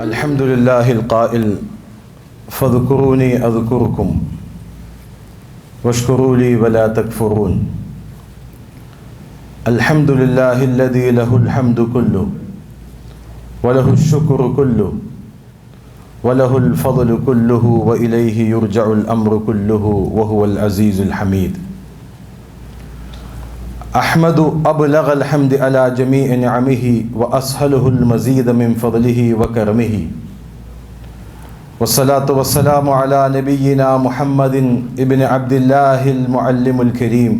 അൽഹംദുലില്ലാഹിൽ ഖാഇൽ ഫദ്കുറൂനി അദ്കുറുക്കും വഷ്കുറൂലി വലാ തക്ഫുറൂൻ. അൽഹംദുലില്ലാഹില്ലദീ ലഹുൽ ഹംദു കുല്ലു വലഹുശ് ശുക്റു കുല്ലു വലഹുൽ ഫദ്ലു കുല്ലുഹു വഇലൈഹി യുർജഉൽ അംറു കുല്ലുഹു വഹുവൽ അസീസുൽ ഹമീദ്. അഹ്മദു അബ്ലഗൽ ഹംദി അലാ ജമീഇ നിഅമിഹി വഅസ്ഹലുൽ മസീദ മിൻ ഫദ്ലിഹി വകറമിഹി. വസ്സലാത്തു വസ്സലാമു അലാ നബിയ്യിനാ മുഹമ്മദിൻ ഇബ്നി അബ്ദില്ലാഹിൽ മുഅല്ലിമുൽ കരീം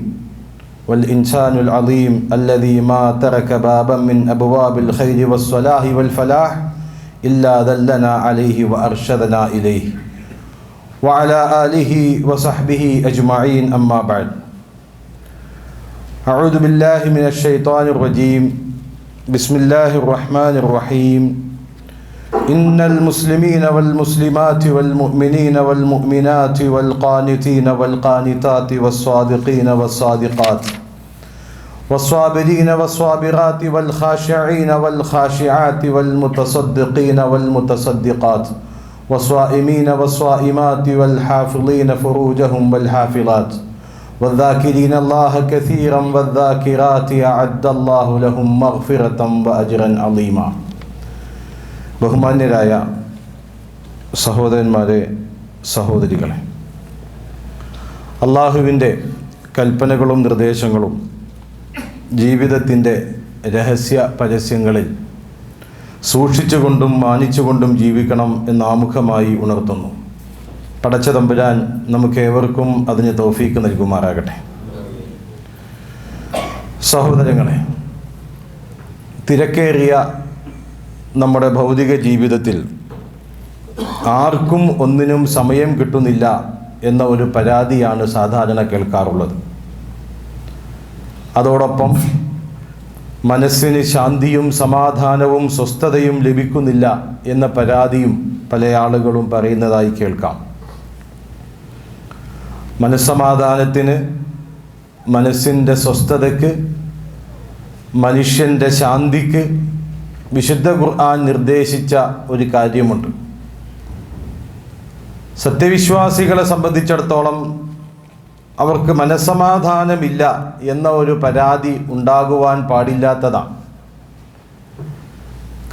വൽ ഇൻസാനുൽ അളീം അല്ലദീ മാ തറക ബാബൻ മിൻ അബ്വാബിൽ ഖൈരി വസ്സലാഹി വൽ ഫലാഹ് ഇല്ലാ ദല്ലനാ അലൈഹി വഅർശദനാ ഇലൈഹി വഅലാ ആലിഹി വസഹ്ബിഹി അജ്മഈൻ. അമ്മാ ബഅദ്. أعوذ بالله من الشيطان الرجيم. بسم الله الرحمن الرحيم. إن المسلمين والمسلمات والمؤمنين والمؤمنات والقانتين والقانتات والصادقين والصادقات والصابرين والصابرات والخاشعين والخاشعات والمتصدقين والمتصدقات والصائمين والصائمات والحافظين فروجهم والحافظات والذاكرين الله كثيرا والذاكرات أعد الله لهم مغفرة وأجرا عظيما. ബഹുമാന്യരായ സഹോദരന്മാരെ, സഹോദരികളെ, അള്ളാഹുവിൻ്റെ കൽപ്പനകളും നിർദ്ദേശങ്ങളും ജീവിതത്തിൻ്റെ രഹസ്യ പരസ്യങ്ങളിൽ സൂക്ഷിച്ചുകൊണ്ടും മാനിച്ചുകൊണ്ടും ജീവിക്കണം എന്ന് ആമുഖമായി ഉണർത്തുന്നു. പടച്ച തമ്പുരാൻ നമുക്കേവർക്കും അതിന് തൗഫീക്ക് നൽകുമാറാകട്ടെ. സഹോദരങ്ങളെ, തിരക്കേറിയ നമ്മുടെ ഭൗതിക ജീവിതത്തിൽ ആർക്കും ഒന്നിനും സമയം കിട്ടുന്നില്ല എന്ന ഒരു പരാതിയാണ് സാധാരണ കേൾക്കാറുള്ളത്. അതോടൊപ്പം മനസ്സിന് ശാന്തിയും സമാധാനവും സ്വസ്ഥതയും ലഭിക്കുന്നില്ല എന്ന പരാതിയും പല ആളുകളും പറയുന്നതായി കേൾക്കാം. മനസ്സമാധാനത്തിന്, മനസ്സിൻ്റെ സ്വസ്ഥതയ്ക്ക്, മനുഷ്യൻ്റെ ശാന്തിക്ക് വിശുദ്ധ ഖുർആൻ നിർദ്ദേശിച്ച ഒരു കാര്യമുണ്ട്. സത്യവിശ്വാസികളെ സംബന്ധിച്ചിടത്തോളം അവർക്ക് മനസ്സമാധാനമില്ല എന്ന ഒരു പരാതി ഉണ്ടാകുവാൻ പാടില്ലാത്തതാണ്.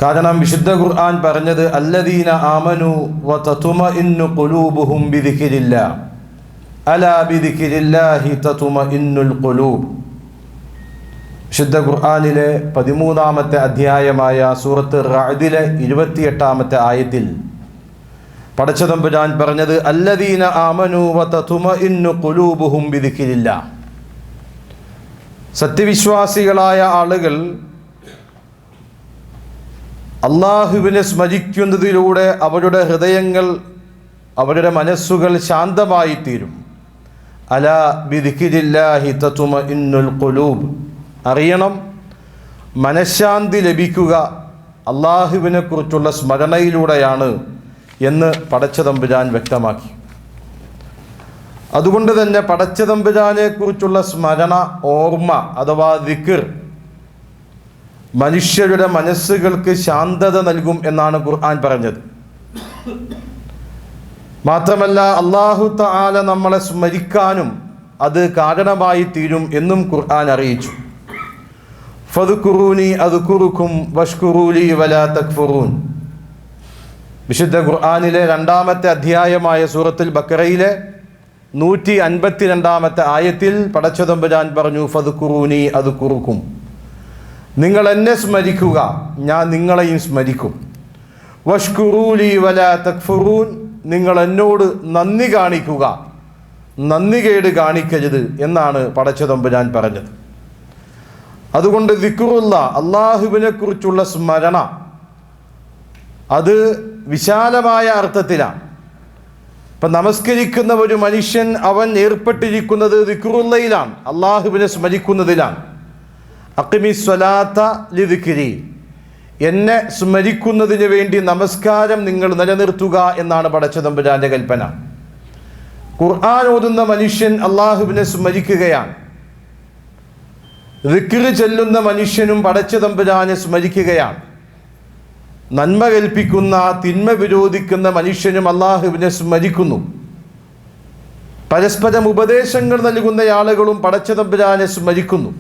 കാരണം വിശുദ്ധ ഖുർആൻ പറഞ്ഞത് അല്ലദീന ആമനു വതത്മഇന്നു ഖുലൂബുഹും ബിദിക്രില്ലാഹ് അലാ ബിദിക്രില്ലാഹി തത്മഇന്നുൽ ഖുലൂബ്. വിശുദ്ധ ഖുർആനിലെ 13-ാമത്തെ അധ്യായമായ സൂറത്ത് റഅദിലെ 28-ാമത്തെ ആയത്തിൽ പടച്ച തമ്പുരാൻ പറഞ്ഞത് അല്ലദീന ആമനു വതത്മഇന്നു ഖുലൂബുഹും ബിദിക്രില്ലാഹ്. സത്യവിശ്വാസികളായ ആളുകൾ അള്ളാഹുവിനെ സ്മരിക്കുന്നതിലൂടെ അവരുടെ ഹൃദയങ്ങൾ, അവരുടെ മനസ്സുകൾ ശാന്തമായി തീരും. അലാ ബിദിക്രില്ലാഹി തത്മഇന്നുൽ ഖുലൂബ്. അറിയണം, മനഃശാന്തി ലഭിക്കുക അള്ളാഹുവിനെ കുറിച്ചുള്ള സ്മരണയിലൂടെയാണ് എന്ന് പടച്ച തമ്പുരാൻ വ്യക്തമാക്കി. അതുകൊണ്ട് തന്നെ പടച്ച തമ്പുരാനെ കുറിച്ചുള്ള സ്മരണ, ഓർമ്മ അഥവാ ദിക്ർ മനുഷ്യരുടെ മനസ്സുകൾക്ക് ശാന്തത നൽകും എന്നാണ് ഖുർആൻ പറഞ്ഞത്. മാത്രമല്ല അല്ലാഹു തആല നമ്മളെ സ്മരിക്കാനും അത് കാരണമായി തീരും എന്നും ഖുർആൻ അറിയിച്ചു. ഫദ്കുറൂനി അദ്കുറുക്കും വഷ്കുറൂലി വലാ തക്ഫുറൂൻ. വിശുദ്ധ ഖുർആനിലെ 2-ാമത്തെ അധ്യായമായ സൂറത്തുൽ ബഖറയിലെ 152-ാമത്തെ ആയത്തിൽ പടച്ച തമ്പുരാൻ പറഞ്ഞു ഫദ്കുറൂനി അദ്കുറുക്കും. നിങ്ങൾ എന്നെ സ്മരിക്കുക, ഞാൻ നിങ്ങളെയും സ്മരിക്കും. വഷ്കുറൂലി വലാ തക്ഫുറൂൻ. നിങ്ങൾ എന്നോട് നന്ദി കാണിക്കുക, നന്ദികേട് കാണിക്കരുത് എന്നാണ് പടച്ച തമ്പുരാൻ പറഞ്ഞത്. അതുകൊണ്ട് ദിക്റുള്ള, അള്ളാഹുവിനെ കുറിച്ചുള്ള സ്മരണ, അത് വിശാലമായ അർത്ഥത്തിലാണ്. ഇപ്പം നമസ്കരിക്കുന്ന ഒരു മനുഷ്യൻ അവൻ ഏർപ്പെട്ടിരിക്കുന്നത് ദിക്റുള്ളയിലാണ്, അള്ളാഹുവിനെ സ്മരിക്കുന്നതിലാണ്. അഖിമിസ് സ്വലാത്ത ലിദിക്രി. എന്നെ സ്മരിക്കുന്നതിന് വേണ്ടി നമസ്കാരം നിങ്ങൾ നിലനിർത്തുക എന്നാണ് പടച്ച തമ്പുരാന്റെ കൽപ്പന. ഖുർആൻ ഓതുന്ന മനുഷ്യൻ അള്ളാഹുവിനെ സ്മരിക്കുകയാണ്. ദിക്ർ ചൊല്ലുന്ന മനുഷ്യനും പടച്ച തമ്പുരാനെ സ്മരിക്കുകയാണ്. നന്മ കൽപ്പിക്കുന്ന തിന്മ വിരോധിക്കുന്ന മനുഷ്യനും അള്ളാഹുവിനെ സ്മരിക്കുന്നു. പരസ്പരം ഉപദേശങ്ങൾ നൽകുന്ന ആളുകളും പടച്ച തമ്പുരാനെ സ്മരിക്കുന്നു.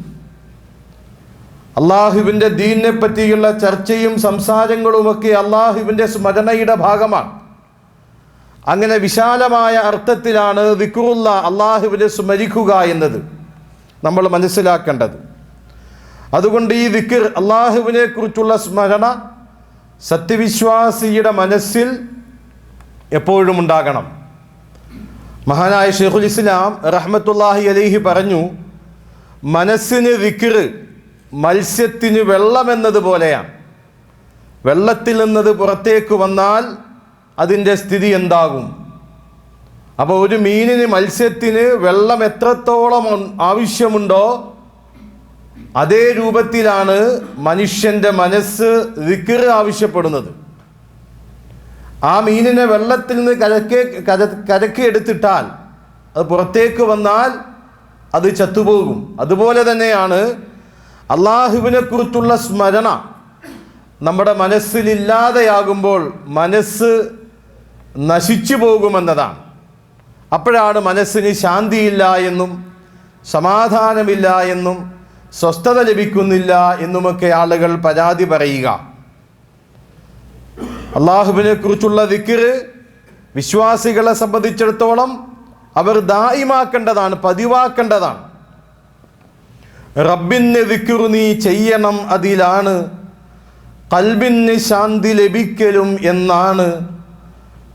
അള്ളാഹുവിൻ്റെ ദീനിനെ പറ്റിയുള്ള ചർച്ചയും സംസാരങ്ങളുമൊക്കെ അള്ളാഹുവിൻ്റെ സ്മരണയുടെ ഭാഗമാണ്. അങ്ങനെ വിശാലമായ അർത്ഥത്തിലാണ് ദിക്റുള്ള, അള്ളാഹുവിനെ സ്മരിക്കുക എന്നത് നമ്മൾ മനസ്സിലാക്കേണ്ടത്. അതുകൊണ്ട് ഈ ദിക്ർ, അള്ളാഹുവിനെ കുറിച്ചുള്ള സ്മരണ സത്യവിശ്വാസിയുടെ മനസ്സിൽ എപ്പോഴും ഉണ്ടാകണം. മഹാനായ ഷെയ്ഖുൽ ഇസ്ലാം റഹ്മത്തുള്ളാഹി അലൈഹി പറഞ്ഞു, മനസ്സിന് ദിക്ർ മത്സ്യത്തിന് വെള്ളമെന്നതുപോലെയാണ്. വെള്ളത്തിൽ നിന്നത് പുറത്തേക്ക് വന്നാൽ അതിൻ്റെ സ്ഥിതി എന്താകും? അപ്പോൾ ഒരു മീനിന്, മത്സ്യത്തിന് വെള്ളം എത്രത്തോളം ആവശ്യമുണ്ടോ അതേ രൂപത്തിലാണ് മനുഷ്യൻ്റെ മനസ്സ് ദിക്ർ ആവശ്യപ്പെടുന്നത്. ആ മീനിനെ വെള്ളത്തിൽ നിന്ന് കരക്ക് എടുത്തിട്ടാൽ അത് പുറത്തേക്ക് വന്നാൽ അത് ചത്തുപോകും. അതുപോലെ തന്നെയാണ് അള്ളാഹുവിനെ കുറിച്ചുള്ള സ്മരണ നമ്മുടെ മനസ്സിലില്ലാതെയാകുമ്പോൾ മനസ്സ് നശിച്ചു പോകുമെന്നതാണ്. അപ്പോഴാണ് മനസ്സിന് ശാന്തിയില്ല എന്നും സമാധാനമില്ല എന്നും സ്വസ്ഥത ലഭിക്കുന്നില്ല എന്നുമൊക്കെ ആളുകൾ പരാതി പറയുക. അള്ളാഹുവിനെ കുറിച്ചുള്ള ദിക്ർ വിശ്വാസികളെ സംബന്ധിച്ചിടത്തോളം അവർ ദായിമാക്കേണ്ടതാണ്, പതിവാക്കേണ്ടതാണ്. റബ്ബിന് ദിക്ർ നീ ചെയ്യണം, അതിലാണ് ഖൽബിന് ശാന്തി ലഭിക്കലും എന്നാണ്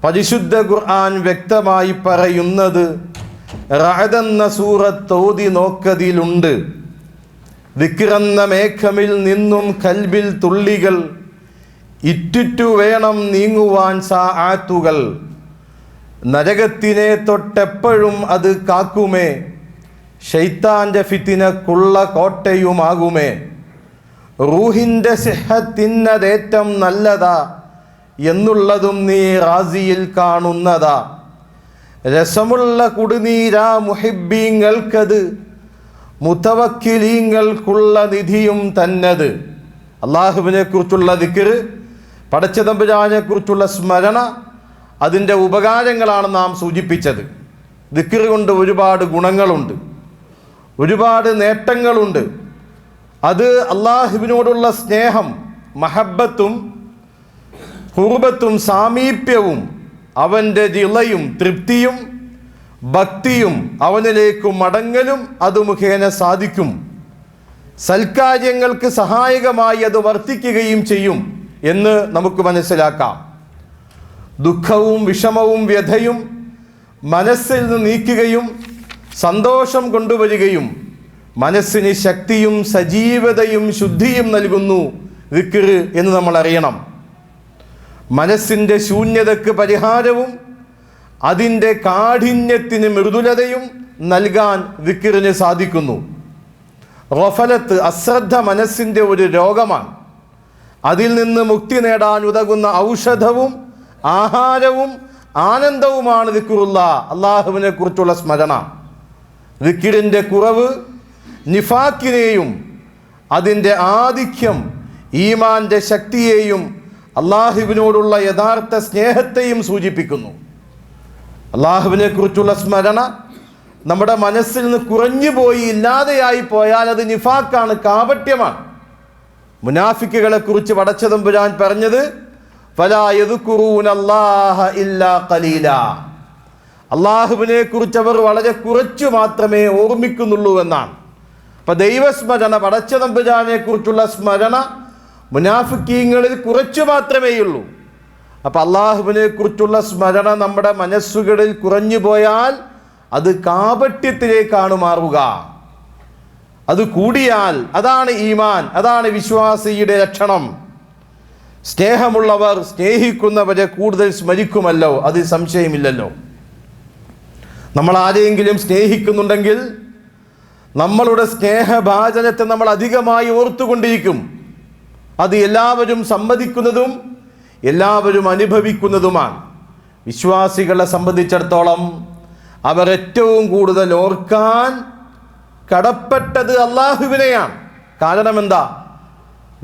പരിശുദ്ധ ഖുർആൻ വ്യക്തമായി പറയുന്നത്. റഅദ് എന്ന സൂറത്ത് ഓതി നോക്കതിലുണ്ട്. ദിക്ർ എന്ന മേഘമിൽ നിന്നും കൽബിൽ തുള്ളികൾ ഇറ്റിറ്റു വേണം നീങ്ങുവാൻ സാഅത്തുകൾ. നരകത്തിനെ തൊട്ടെപ്പോഴും അത് കാക്കുമേ, ശൈത്താൻ്റെ ഫിത്തിനക്കുള്ള കോട്ടയുമാകുമേ. റൂഹിൻ്റെ സിഹത്തിനതേറ്റം നല്ലതാ എന്നുള്ളതും നീ റാസിയിൽ കാണുന്നതാ. രസമുള്ള കുടിനീരാ മുഹിബ്ബീങ്ങൾക്കത്, മുതവക്കിലീങ്ങൾക്കുള്ള നിധിയും തന്നത്. അള്ളാഹുവിനെ കുറിച്ചുള്ള ദിക്ർ, പടച്ച തമ്പുരാനെ കുറിച്ചുള്ള സ്മരണ, അതിൻ്റെ ഉപകാരങ്ങളാണ് നാം സൂചിപ്പിച്ചത്. ദിക്ർ കൊണ്ട് ഒരുപാട് ഗുണങ്ങളുണ്ട്, ഒരുപാട് നേട്ടങ്ങളുണ്ട്. അത് അള്ളാഹുവിനോടുള്ള സ്നേഹം, മഹബത്തും ഖുർബത്തും സാമീപ്യവും അവൻ്റെ റിളയും തൃപ്തിയും ഭക്തിയും അവനിലേക്ക് മടങ്ങലും അത് മുഖേന സാധിക്കും. സൽക്കാര്യങ്ങൾക്ക് സഹായകമായി അത് വർത്തിക്കുകയും ചെയ്യും എന്ന് നമുക്ക് മനസ്സിലാക്കാം. ദുഃഖവും വിഷമവും വ്യഥയും മനസ്സിൽ നിന്ന് നീക്കുകയും സന്തോഷം കൊണ്ടുവരികയും മനസ്സിന് ശക്തിയും സജീവതയും ശുദ്ധിയും നൽകുന്നു ദിക്ർ എന്ന് നമ്മൾ അറിയണം. മനസ്സിൻ്റെ ശൂന്യതയ്ക്ക് പരിഹാരവും അതിൻ്റെ കാഠിന്യത്തിന് മൃദുലതയും നൽകാൻ ദിക്റിന് സാധിക്കുന്നു. ഗഫലത്ത്, അശ്രദ്ധ മനസ്സിൻ്റെ ഒരു രോഗമാണ്. അതിൽ നിന്ന് മുക്തി നേടാൻ ഉതകുന്ന ഔഷധവും ആഹാരവും ആനന്ദവുമാണ് ദിക്റുള്ള, അള്ളാഹുവിനെ കുറിച്ചുള്ള സ്മരണ. ദിക്റിൻ്റെ കുറവ് നിഫാക്കിനെയും അതിൻ്റെ ആധിക്യം ഈമാൻ്റെ ശക്തിയെയും അള്ളാഹുവിനോടുള്ള യഥാർത്ഥ സ്നേഹത്തെയും സൂചിപ്പിക്കുന്നു. അള്ളാഹുവിനെ കുറിച്ചുള്ള സ്മരണ നമ്മുടെ മനസ്സിൽ നിന്ന് കുറഞ്ഞു പോയി, ഇല്ലാതെയായി പോയാൽ അത് നിഫാക്കാണ്, കാപട്യമാണ്. മുനാഫിക്കുകളെ കുറിച്ച് പടച്ച തമ്പുരാൻ പറഞ്ഞത് ഫലാ യദ്കുറൂനല്ലാഹ ഇല്ലാ ഖലീലാ, അള്ളാഹുവിനെ കുറിച്ച് അവർ വളരെ കുറച്ചു മാത്രമേ ഓർമ്മിക്കുന്നുള്ളൂ എന്നാണ്. അപ്പം ദൈവസ്മരണ, പടച്ച തമ്പുരാനെ കുറിച്ചുള്ള സ്മരണ മുനാഫിക്കീങ്ങളിൽ കുറച്ചു മാത്രമേയുള്ളൂ. അപ്പം അള്ളാഹുവിനെ കുറിച്ചുള്ള സ്മരണ നമ്മുടെ മനസ്സുകളിൽ കുറഞ്ഞു പോയാൽ അത് കാപട്യത്തിലേക്കാണ് മാറുക. അത് കൂടിയാൽ അതാണ് ഈമാൻ, അതാണ് വിശ്വാസിയുടെ ലക്ഷണം. സ്നേഹമുള്ളവർ സ്നേഹിക്കുന്നവരെ കൂടുതൽ സ്മരിക്കുമല്ലോ, അതിൽ സംശയമില്ലല്ലോ. നമ്മൾ ആരെയെങ്കിലും സ്നേഹിക്കുന്നുണ്ടെങ്കിൽ നമ്മളുടെ സ്നേഹഭാജനത്തെ നമ്മൾ അധികമായി ഓർത്തുകൊണ്ടിരിക്കും. അത് എല്ലാവരും സമ്മതിക്കുന്നതും എല്ലാവരും അനുഭവിക്കുന്നതുമാണ്. വിശ്വാസികളെ സംബന്ധിച്ചിടത്തോളം അവർ ഏറ്റവും കൂടുതൽ ഓർക്കാൻ കടപ്പെട്ടത് അള്ളാഹുവിനെയാണ്. കാരണം എന്താ?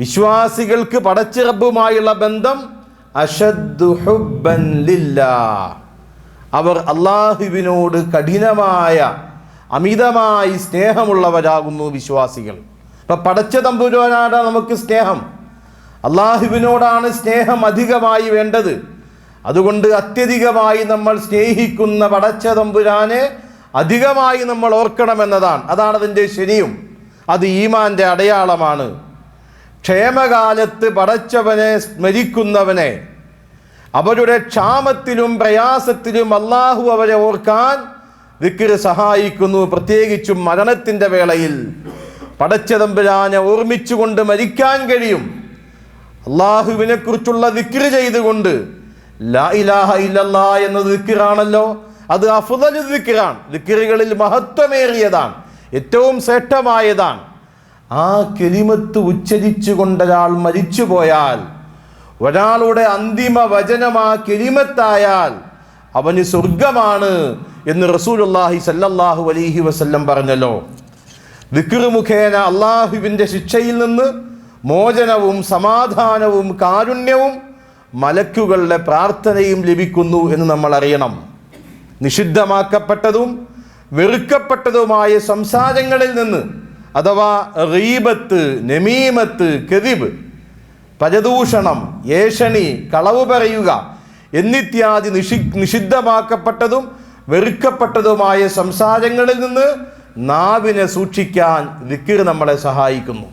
വിശ്വാസികൾക്ക് പടച്ച റബ്ബുമായുള്ള ബന്ധം അശദ്ദു ഹുബ്ബൻ ലില്ലാഹ്. അവർ അള്ളാഹുവിനോട് കഠിനമായ അമിതമായി സ്നേഹമുള്ളവരാകുന്നു വിശ്വാസികൾ. ഇപ്പം പടച്ച തമ്പുരാനാണ് നമുക്ക് സ്നേഹം, അള്ളാഹുവിനോടാണ് സ്നേഹം അധികമായി വേണ്ടത്. അതുകൊണ്ട് അത്യധികമായി നമ്മൾ സ്നേഹിക്കുന്ന പടച്ച തമ്പുരാനെ അധികമായി നമ്മൾ ഓർക്കണമെന്നതാണ്. അതാണ് അതിൻ്റെ ശരിയും. അത് ഈമാൻ്റെ അടയാളമാണ്. ക്ഷേമകാലത്ത് പടച്ചവനെ സ്മരിക്കുന്നവനെ അവരുടെ ക്ഷാമത്തിലും പ്രയാസത്തിലും അള്ളാഹു അവരെ ഓർക്കാൻ ദിക്ർ സഹായിക്കുന്നു. പ്രത്യേകിച്ചും മരണത്തിൻ്റെ വേളയിൽ പടച്ച തമ്പുരാനെ ഓർമ്മിച്ചുകൊണ്ട് മരിക്കാൻ കഴിയും. അള്ളാഹുവിനെ കുറിച്ചുള്ള ദിക്ർ ചെയ്തുകൊണ്ട്, ലാ ഇലാഹ ഇല്ലല്ലാഹ് എന്നത് ദിക്റാണല്ലോ, അത് അഫ്ളലു ദിക്റാണ്, ദിക്റുകളിൽ മഹത്വമേറിയതാണ്, ഏറ്റവും ശ്രേഷ്ഠമായതാണ്. ആ കലിമത്ത് ഉച്ചരിച്ചു കൊണ്ടൊരാൾ മരിച്ചുപോയാൽ, ഒരാളുടെ അന്തിമ വചനം ആ കലിമത്തായാൽ അവന് സ്വർഗമാണ് എന്ന് റസൂലുള്ളാഹി സല്ലല്ലാഹു അലൈഹി വസല്ലം പറഞ്ഞല്ലോ. ദിക്ർ മുഖേന അള്ളാഹുവിൻ്റെ ശിക്ഷയിൽ നിന്ന് മോചനവും സമാധാനവും കാരുണ്യവും മലക്കുകളുടെ പ്രാർത്ഥനയും ലഭിക്കുന്നു എന്ന് നമ്മൾ അറിയണം. നിഷിദ്ധമാക്കപ്പെട്ടതും വെറുക്കപ്പെട്ടതുമായ സംസാരങ്ങളിൽ നിന്ന്, അഥവാ ഗീബത്ത്, നമീമത്ത്, കദിബ്, പരദൂഷണം, ഏഷണി, കളവ് പറയുക എന്നിത്യാദി നിഷിദ്ധമാക്കപ്പെട്ടതും വെറുക്കപ്പെട്ടതുമായ സംസാരങ്ങളിൽ നിന്ന് നാവിനെ സൂക്ഷിക്കാൻ ദിക്ർ നമ്മളെ സഹായിക്കുന്നു.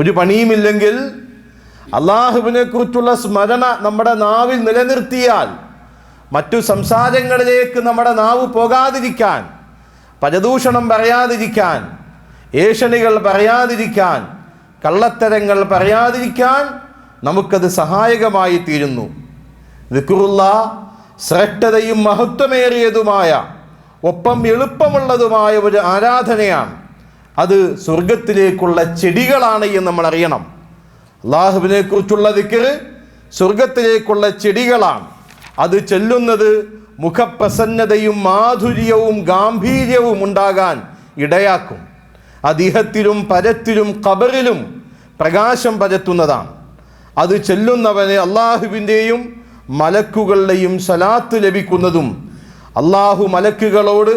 ഒരു പണിയുമില്ലെങ്കിൽ അള്ളാഹുവിനെ കുറിച്ചുള്ള സ്മരണ നമ്മുടെ നാവിൽ നിലനിർത്തിയാൽ മറ്റു സംസാരങ്ങളിലേക്ക് നമ്മുടെ നാവ് പോകാതിരിക്കാൻ, പരദൂഷണം പറയാതിരിക്കാൻ, ഏഷണികൾ പറയാതിരിക്കാൻ, കള്ളത്തരങ്ങൾ പറയാതിരിക്കാൻ നമുക്കത് സഹായകമായി തീരുന്നു. ദിക്റുല്ലാഹ് ശ്രേഷ്ഠതയും മഹത്വമേറിയതുമായ ഒപ്പം എളുപ്പമുള്ളതുമായ ഒരു ആരാധനയാണ്. അത് സ്വർഗത്തിലേക്കുള്ള ചെടികളാണ് എന്ന് നമ്മൾ അറിയണം. അള്ളാഹുവിനെ കുറിച്ചുള്ള ദിക്ർ സ്വർഗത്തിലേക്കുള്ള ചെടികളാണ്. അത് ചെല്ലുന്നത് മുഖപ്രസന്നതയും മാധുര്യവും ഗാംഭീര്യവും ഉണ്ടാകാൻ ഇടയാക്കും. അതിഹത്തിലും പരത്തിലും ഖബറിലും പ്രകാശം പരത്തുന്നതാണ്. അത് ചെല്ലുന്നവന് അള്ളാഹുവിൻ്റെയും മലക്കുകളുടെയും സലാത്ത് ലഭിക്കുന്നതും അള്ളാഹു മലക്കുകളോട്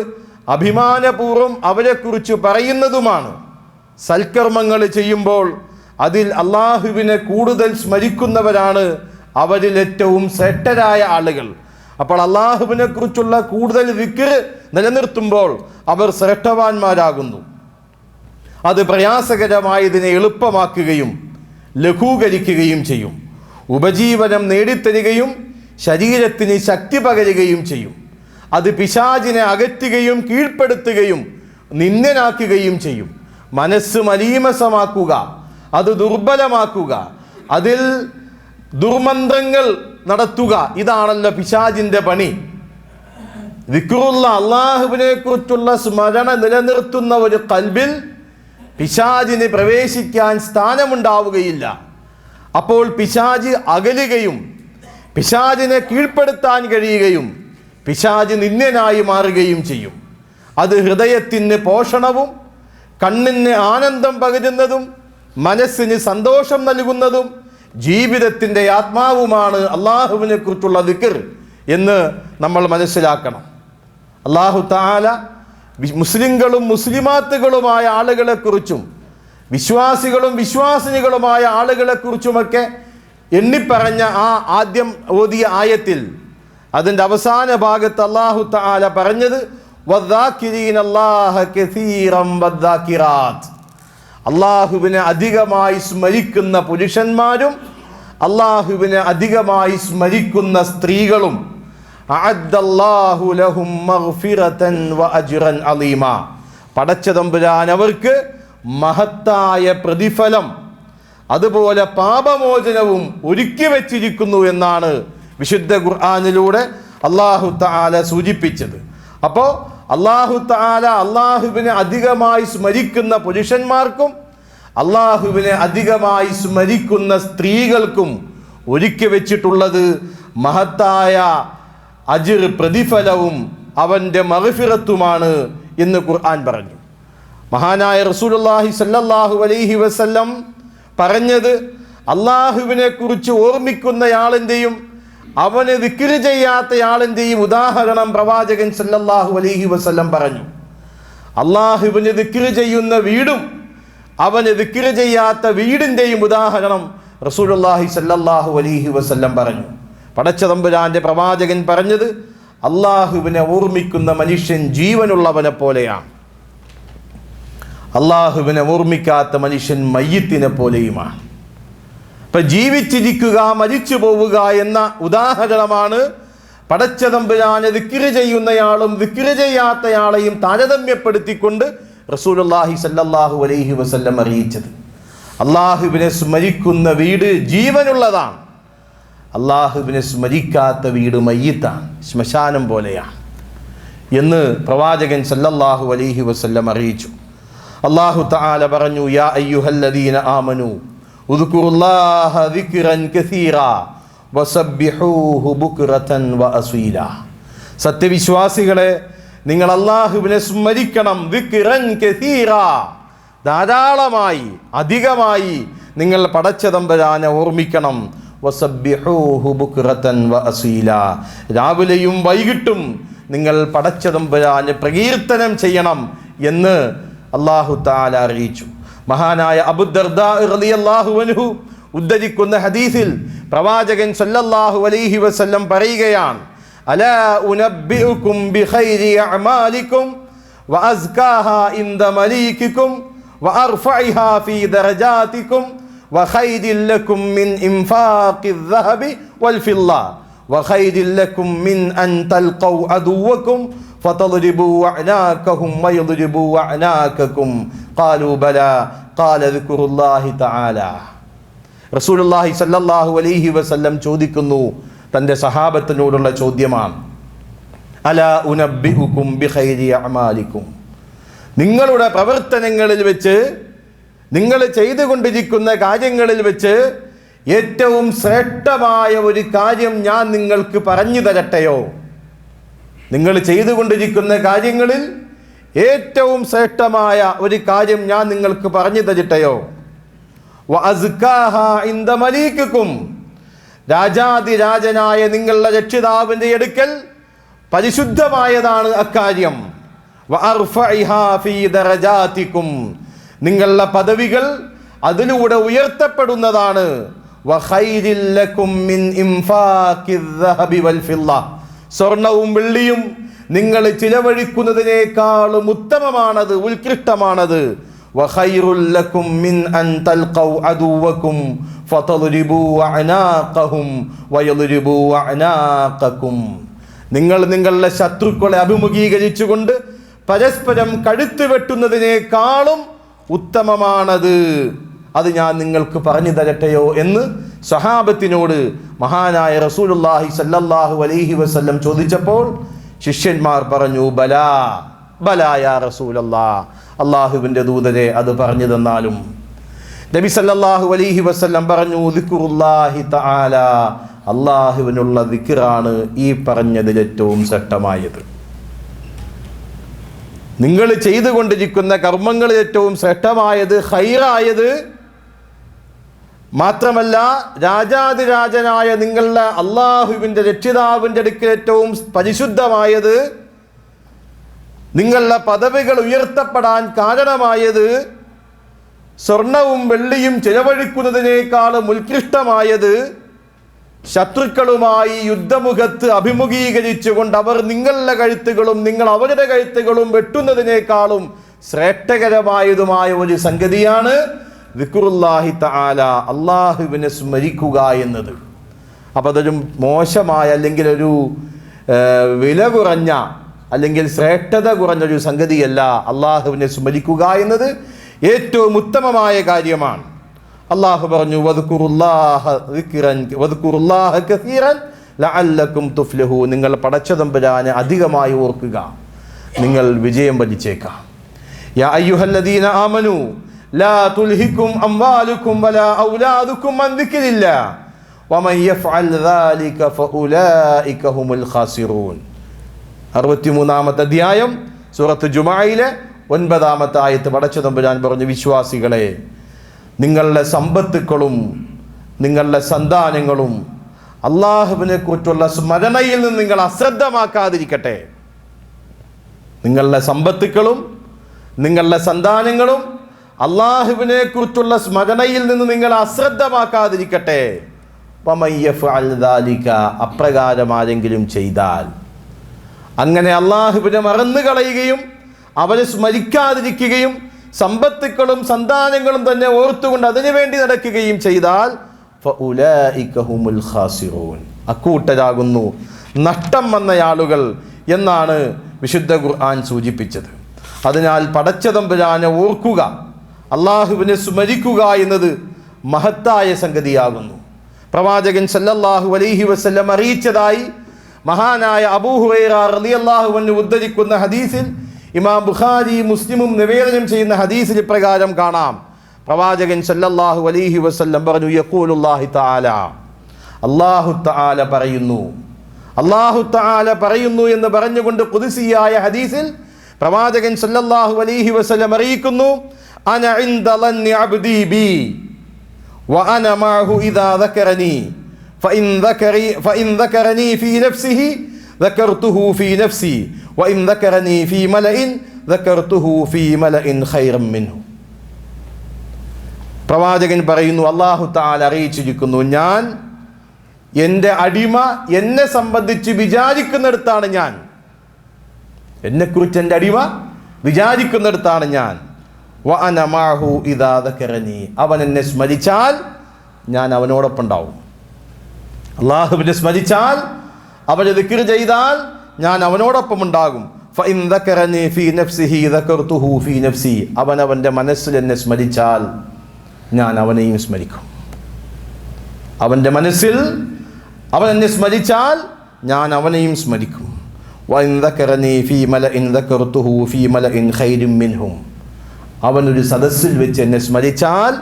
അഭിമാനപൂർവ്വം അവരെക്കുറിച്ച് പറയുന്നതുമാണ്. സൽക്കർമ്മങ്ങൾ ചെയ്യുമ്പോൾ അതിൽ അള്ളാഹുവിനെ കൂടുതൽ സ്മരിക്കുന്നവരാണ് അവരിൽ ഏറ്റവും ശ്രേഷ്ഠരായ ആളുകൾ. അപ്പോൾ അള്ളാഹുവിനെ കുറിച്ചുള്ള കൂടുതൽ ദിക്ർ നിലനിർത്തുമ്പോൾ അവർ ശ്രേഷ്ഠവാന്മാരാകുന്നു. അത് പ്രയാസകരമായതിനെ എളുപ്പമാക്കുകയും ലഘൂകരിക്കുകയും ചെയ്യും. ഉപജീവനം നേടിത്തരികയും ശരീരത്തിന് ശക്തി പകരുകയും ചെയ്യും. അത് പിശാചിനെ അകറ്റുകയും കീഴ്പ്പെടുത്തുകയും നിന്ദനാക്കുകയും ചെയ്യും. മനസ്സ് മലീമസമാക്കുക, അത് ദുർബലമാക്കുക, അതിൽ ദുർമന്ത്രങ്ങൾ നടത്തുക, ഇതാണല്ലോ പിശാചിൻ്റെ പണി. ദിക്റുള്ള അള്ളാഹുവിനെ കുറിച്ചുള്ള സ്മരണ നിലനിർത്തുന്ന ഒരു ഖൽബിൽ പിശാചിന് പ്രവേശിക്കാൻ സ്ഥാനമുണ്ടാവുകയില്ല. അപ്പോൾ പിശാച് അകലുകയും പിശാചിനെ കീഴ്പ്പെടുത്താൻ കഴിയുകയും പിശാച് നിന്ദ്യനായി മാറുകയും ചെയ്യും. അത് ഹൃദയത്തിന് പോഷണവും കണ്ണിന് ആനന്ദം പകരുന്നതും മനസ്സിന് സന്തോഷം നൽകുന്നതും ജീവിതത്തിൻ്റെ ആത്മാവുമാണ് അള്ളാഹുവിനെ കുറിച്ചുള്ള ദിക്ർ എന്ന് നമ്മൾ മനസ്സിലാക്കണം. അള്ളാഹു തആല മുസ്ലിങ്ങളും മുസ്ലിമാത്തുകളുമായ ആളുകളെക്കുറിച്ചും വിശ്വാസികളും വിശ്വാസിനികളുമായ ആളുകളെക്കുറിച്ചുമൊക്കെ എണ്ണിപ്പറഞ്ഞ ആ ആദ്യം ഓതിയ ആയത്തിൽ അതിൻ്റെ അവസാന ഭാഗത്ത് അള്ളാഹു തആല പറഞ്ഞത് വദ്ദാകിരീനല്ലാഹ കസീറൻ വദ്ദാകിറാത്ത്, അള്ളാഹുവിനെ അധികമായി സ്മരിക്കുന്ന പുരുഷന്മാരും അള്ളാഹുവിനെ അധികമായി സ്മരിക്കുന്ന സ്ത്രീകളും അഅദ്ദല്ലാഹു ലഹും മഗ്ഫിറതൻ വഅജ്റൻ അലീമ, പടച്ച തമ്പുരാൻ അവർക്ക് മഹത്തായ പ്രതിഫലം അതുപോലെ പാപമോചനവും ഒരുക്കി വച്ചിരിക്കുന്നു എന്നാണ് വിശുദ്ധ ഖുർആനിലൂടെ അല്ലാഹു തആല സൂചിപ്പിച്ചത്. അപ്പോൾ അല്ലാഹു തആല അള്ളാഹുവിനെ അധികമായി സ്മരിക്കുന്ന പുരുഷന്മാർക്കും അള്ളാഹുവിനെ അധികമായി സ്മരിക്കുന്ന സ്ത്രീകൾക്കും ഒരുക്കി വെച്ചിട്ടുള്ളത് മഹത്തായ അജ്ർ പ്രതിഫലവും അവൻ്റെ മഗ്ഫിറത്തുമാണ് എന്ന് ഖുർആൻ പറഞ്ഞു. മഹാനായ റസൂലുള്ളാഹി സ്വല്ലല്ലാഹു അലൈഹി വസല്ലം പറഞ്ഞത്, അള്ളാഹുവിനെ കുറിച്ച് ഓർമ്മിക്കുന്നയാളിൻ്റെയും അവന് ദിക്ർ ചെയ്യാത്തയാളിൻ്റെയും ഉദാഹരണം പ്രവാചകൻ സല്ലല്ലാഹു അലൈഹി വസല്ലം പറഞ്ഞു. അള്ളാഹുവിന് ദിക്ർ ചെയ്യുന്ന വീടും അവന് ദിക്ർ ചെയ്യാത്ത വീടിൻ്റെയും ഉദാഹരണം റസൂലുള്ളാഹി സല്ലല്ലാഹു അലൈഹി വസല്ലം പറഞ്ഞു. പടച്ച തമ്പുരാന്റെ പ്രവാചകൻ പറഞ്ഞത്, അള്ളാഹുവിനെ ഓർമ്മിക്കുന്ന മനുഷ്യൻ ജീവനുള്ളവനെ പോലെയാണ്, അള്ളാഹുവിനെ ഓർമ്മിക്കാത്ത മനുഷ്യൻ മയ്യിത്തിനെ പോലെയുമാണ്. ഇപ്പം ജീവിച്ചിരിക്കുക മരിച്ചു പോവുക എന്ന ഉദാഹരണമാണ് പടച്ച തമ്പുരാനെ ദിക്ർ ചെയ്യുന്നയാളും ദിക്ർ ചെയ്യാത്തയാളെയും താരതമ്യപ്പെടുത്തിക്കൊണ്ട് റസൂലുള്ളാഹി സ്വല്ലല്ലാഹു അലൈഹി വസല്ലം അറിയിച്ചത്. അള്ളാഹുവിനെ സ്മരിക്കുന്ന വീട് ജീവനുള്ളതാണ്, അള്ളാഹുവിനെ സ്മരിക്കാത്ത വീട് മയ്യിത്താണ്, ശ്മശാനം പോലെയാണ് എന്ന് പ്രവാചകൻ സല്ലല്ലാഹു അലൈഹി വസല്ലം അറിയിച്ചു. അല്ലാഹു തആല പറഞ്ഞു, യാ അയ്യുഹല്ലദീന ആമനൂ ഉദ്കുറുല്ലാഹ ദിക്റൻ കസീറാ വസബ്ബിഹൂഹു ബുക്റതൻ വഅസീല. സത്യവിശ്വാസികളെ, നിങ്ങൾ അള്ളാഹുവിനെ സ്മരിക്കണം. ദിക്റൻ കസീറാ, ധാരാളമായി അധികമായി നിങ്ങൾ പടച്ച തമ്പുരാനെ ഓർമ്മിക്കണം. വസബ്ബിഹൂഹു ബുക്റതൻ വഅസീല, രാവിലെയും വൈകിട്ടും നിങ്ങൾ പടച്ച തമ്പുരാനെ പ്രകീർത്തനം ചെയ്യണം എന്ന് അല്ലാഹു തആല അറിയിച്ചു. മഹാനായ അബൂദർദാ റളിയല്ലാഹു അൻഹു ഉദ്ധരിക്കുന്ന ഹദീസിൽ പ്രവാചകൻ സല്ലല്ലാഹു അലൈഹി വസല്ലം പറയുകയാണ്, അലാ ഉനബ്ബിഉകും ബിഖൈരി അഅമാലികും വഅസ്കാഹാ ഇൻദ മലീകികും വഅർഫഇഹാ ഫീ ദറജാതികും വഖൈരിൽ ലക്കും മിൻ ഇൻഫാഖിൽ ദഹബി വൽ ഫിദ്ദ വഖൈരിൽ ലക്കും മിൻ അൻ തൽഖൗ അദുവകും ഫതദ്രിബൂ അഅനാകഹും വയദ്രിബൂ അഅനാകകും ഖാലൂ ബലാ ഖാല ദിക്റുല്ലാഹി തആല. റസൂലുള്ളാഹി സ്വല്ലല്ലാഹു അലൈഹി വസല്ലം ചോദിക്കുന്നു, തൻ്റെ സഹാബത്തിനോടുള്ള ചോദ്യമാണ്, അലാ ഉനബ്ബിഉകും ബിഖൈരി അഅമാലികും, നിങ്ങളുടെ പ്രവർത്തനങ്ങളിൽ വെച്ച്, നിങ്ങൾ ചെയ്തുകൊണ്ടിരിക്കുന്ന കാര്യങ്ങളിൽ വെച്ച് ഏറ്റവും ശ്രേഷ്ഠമായ ഒരു കാര്യം ഞാൻ നിങ്ങൾക്ക് പറഞ്ഞു തരട്ടെയോ? നിങ്ങൾ ചെയ്തുകൊണ്ടിരിക്കുന്ന കാര്യങ്ങളിൽ ഏറ്റവും ശ്രേഷ്ഠമായ ഒരു കാര്യം ഞാൻ നിങ്ങൾക്ക് പറഞ്ഞു തരട്ടെയോ? വഅസ്കാഹാ ഇൻദ മലീകികും, രാജാതിരാജനായ നിങ്ങളുടെ രക്ഷിതാവിൻ്റെ അടുക്കൽ പരിശുദ്ധമായതാണ് അക്കാര്യം. വഅർഫഇഹാ ഫീ ദറജാതികും, നിങ്ങളുടെ പദവികൾ അതിലൂടെ ഉയർത്തപ്പെടുന്നതാണ്. വഖൈരിൽ ലക്കും മിൻ ഇൻഫാഖിൽ ദഹബി വൽ ഫിദ്ദ, സ്വർണവും വെള്ളിയും നിങ്ങൾ ചിലവഴിക്കുന്നതിനേക്കാളും ഉത്തമമാണത്, ഉത്കൃഷ്ടമാണത്. വഖൈറുൽ ലക്കും മിൻ അൻ തൽഖൗ അദുവകും ഫതദ്രിബൂ അഅനാഖഹും വയദ്രിബൂ അഅനാഖകും, നിങ്ങൾ നിങ്ങളുടെ ശത്രുക്കളെ അഭിമുഖീകരിച്ചുകൊണ്ട് പരസ്പരം കഴുത്ത് വെട്ടുന്നതിനേക്കാളും ഉത്തമമാണത്, അത് ഞാൻ നിങ്ങൾക്ക് പറഞ്ഞു തരട്ടെയോ എന്ന് സഹാബത്തിനോട് മഹാനായ റസൂലുള്ളാഹി സ്വല്ലല്ലാഹു അലൈഹി വസല്ലം ചോദിച്ചപ്പോൾ ശിഷ്യന്മാർ പറഞ്ഞു, ബലാ ബലാ യാ റസൂലല്ലാഹ്, അള്ളാഹുവിൻ്റെ ദൂതരെ അത് പറഞ്ഞു തന്നാലും. നബി സല്ലല്ലാഹു അലൈഹി വസല്ലം പറഞ്ഞു, ദിക്റുല്ലാഹി തആല, അള്ളാഹുവിനുള്ള ദിക്റാണ് ഈ പറഞ്ഞതിൽ ഏറ്റവും ശ്രേഷ്ഠമായത്. നിങ്ങൾ ചെയ്തുകൊണ്ടിരിക്കുന്ന കർമ്മങ്ങളിൽ ഏറ്റവും ശ്രേഷ്ഠമായത്, ഖൈറായത് മാത്രമല്ല, രാജാതിരാജനായ നിങ്ങളുടെ അള്ളാഹുവിൻ്റെ രക്ഷിതാവിൻ്റെ അടുക്കൽ ഏറ്റവും പരിശുദ്ധമായത്, നിങ്ങളുടെ പദവികൾ ഉയർത്തപ്പെടാൻ കാരണമായത്, സ്വർണവും വെള്ളിയും ചിലവഴിക്കുന്നതിനേക്കാളും ഉത്കൃഷ്ടമായത്, ശത്രുക്കളുമായി യുദ്ധമുഖത്ത് അഭിമുഖീകരിച്ചുകൊണ്ട് അവർ നിങ്ങളുടെ കഴുത്തുകളും നിങ്ങൾ അവരുടെ കഴുത്തുകളും വെട്ടുന്നതിനേക്കാളും ശ്രേഷ്ഠകരമായതുമായ ഒരു സംഗതിയാണ് ദിക്റുല്ലാഹി തആല, അള്ളാഹുവിനെ സ്മരിക്കുക എന്നത്. അപ്പോൾ അതൊരു മോശമായ അല്ലെങ്കിൽ ഒരു വില കുറഞ്ഞ അല്ലെങ്കിൽ ശ്രേഷ്ഠത കുറഞ്ഞൊരു സംഗതിയല്ല. അള്ളാഹുവിനെ സ്മരിക്കുക എന്നത് ഏറ്റവും ഉത്തമമായ കാര്യമാണ്. അള്ളാഹു പറഞ്ഞു, വദ്കുറുല്ലാഹ ദിക്റൻ വദ്കുറുല്ലാഹ കസീറൻ ലഅല്ലകും തുഫ്ലിഹൂൻ, നിങ്ങൾ പടച്ച തമ്പുരാനെ അധികമായി ഓർക്കുക, നിങ്ങൾ വിജയം വരിച്ചേക്കാം. യാ അയ്യുഹല്ലദീന ആമനൂ ലാ തുൽഹികും അംവാലുകും വലാ ഔലാദുകും അൻ ദിക്രില്ലാഹ് വമൻ യഫ്അൽ ദാലിക ഫഉലൈക ഹുമുൽ ഖാസിറൂൻ. 63-ാമത്തെ അധ്യായം സൂറത്ത് ജുമുഅയിലെ 9-ാമത്തെ ആയത്ത് പടച്ച തമ്പുരാൻ പറഞ്ഞു, വിശ്വാസികളെ, നിങ്ങളുടെ സമ്പത്തുക്കളും നിങ്ങളുടെ സന്താനങ്ങളും അള്ളാഹുവിനെ കുറിച്ചുള്ള സ്മരണയിൽ നിന്ന് നിങ്ങൾ അശ്രദ്ധമാക്കാതിരിക്കട്ടെ. നിങ്ങളുടെ സമ്പത്തുക്കളും നിങ്ങളുടെ സന്താനങ്ങളും അള്ളാഹുവിനെ കുറിച്ചുള്ള സ്മരണയിൽ നിന്ന് നിങ്ങൾ അശ്രദ്ധമാക്കാതിരിക്കട്ടെ. അപ്രകാരം ആരെങ്കിലും ചെയ്താൽ, അങ്ങനെ അള്ളാഹുവിനെ മറന്നു കളയുകയും അവരെ സ്മരിക്കാതിരിക്കുകയും സമ്പത്തുക്കളും സന്താനങ്ങളും തന്നെ ഓർത്തുകൊണ്ട് അതിനുവേണ്ടി നടക്കുകയും ചെയ്താൽ അക്കൂട്ടരാകുന്നു നഷ്ടം വന്ന ആളുകൾ എന്നാണ് വിശുദ്ധ ഖുർആൻ സൂചിപ്പിച്ചത്. അതിനാൽ പടച്ച തമ്പുരാനെ ഓർക്കുക, അള്ളാഹുവിനെ സ്മരിക്കുക എന്നത് മഹത്തായ സംഗതിയാകുന്നു. പ്രവാചകൻ സല്ലല്ലാഹു അലൈഹി വസല്ലം അറിയിച്ചതായി മഹാനായ അബൂ ഹുറൈറ റളിയല്ലാഹു അൻഹു ഉദ്ധരിക്കുന്ന ഹദീസിൽ, ഇമാം ബുഖാരി മുസ്ലിമും നിവേദനം ചെയ്യുന്ന ഹദീസിൽ പ്രകാരം കാണാം. പ്രവാചകൻ സല്ലല്ലാഹു അലൈഹി വസല്ലം പറഞ്ഞു, യഖൂലുല്ലാഹി തആല, അല്ലാഹു തആല പറയുന്നു, അല്ലാഹു തആല പറയുന്നു എന്ന് പറഞ്ഞുകൊണ്ട് ഖുദ്സിയായ ഹദീസിൽ പ്രവാചകൻ സല്ലല്ലാഹു അലൈഹി വസല്ലം അറിയിക്കുന്നു, അന ഇൻദ ലന്നി അബ്ദി ബി വഅന മഅഹു ഇദാ ദക്കറനി ഫഇൻ ദക്കറനി ഫീ നഫ്സിഹി ദക്കർതുഹു ഫീ നഫ്സി വഇൻ ദക്കറനി ഫീ മലഇൻ ദക്കർതുഹു ഫീ മലഇൻ ഖൈറൻ മിൻഹു. പ്രവാചകൻ പറയുന്നു, അല്ലാഹു തആല അറിയിച്ചിരിക്കുന്നു, ഞാൻ എൻ്റെ അടിമ എന്നെ സംബന്ധിച്ച് വിചാരിക്കുന്നിടത്താണ് ഞാൻ, എന്നെക്കുറിച്ച് എൻ്റെ അടിമ വിചാരിക്കുന്നിടത്താണ് ഞാൻ. വഅന മഅഹു ഇദാ ദക്കറനി, അവൻ എന്നെ സ്മരിച്ചാൽ ഞാൻ അവനോടൊപ്പം ഉണ്ടാവും. അള്ളാഹുവിനെ സ്മരിച്ചാൽ, അവനെ ദിക്ർ ചെയ്താൽ ഞാൻ അവനോടൊപ്പം ഉണ്ടാകും. ഫഇൻ ദക്കറനി ഫീ നഫ്സിഹി ദക്കർതുഹു ഫീ നഫ്സി, അവൻ അവൻ്റെ മനസ്സിൽ എന്നെ സ്മരിച്ചാൽ ഞാൻ അവനെയും സ്മരിക്കും. അവൻ്റെ മനസ്സിൽ അവൻ എന്നെ സ്മരിച്ചാൽ ഞാൻ അവനെയും സ്മരിക്കും. വഇൻ ദക്കറനി ഫീ മലഇൻ ദക്കർതുഹു ഫീ മലഇൻ ഖൈറിൻ മിൻഹും, അവനൊരു സദസ്സിൽ വെച്ച് എന്നെ സ്മരിച്ചാൽ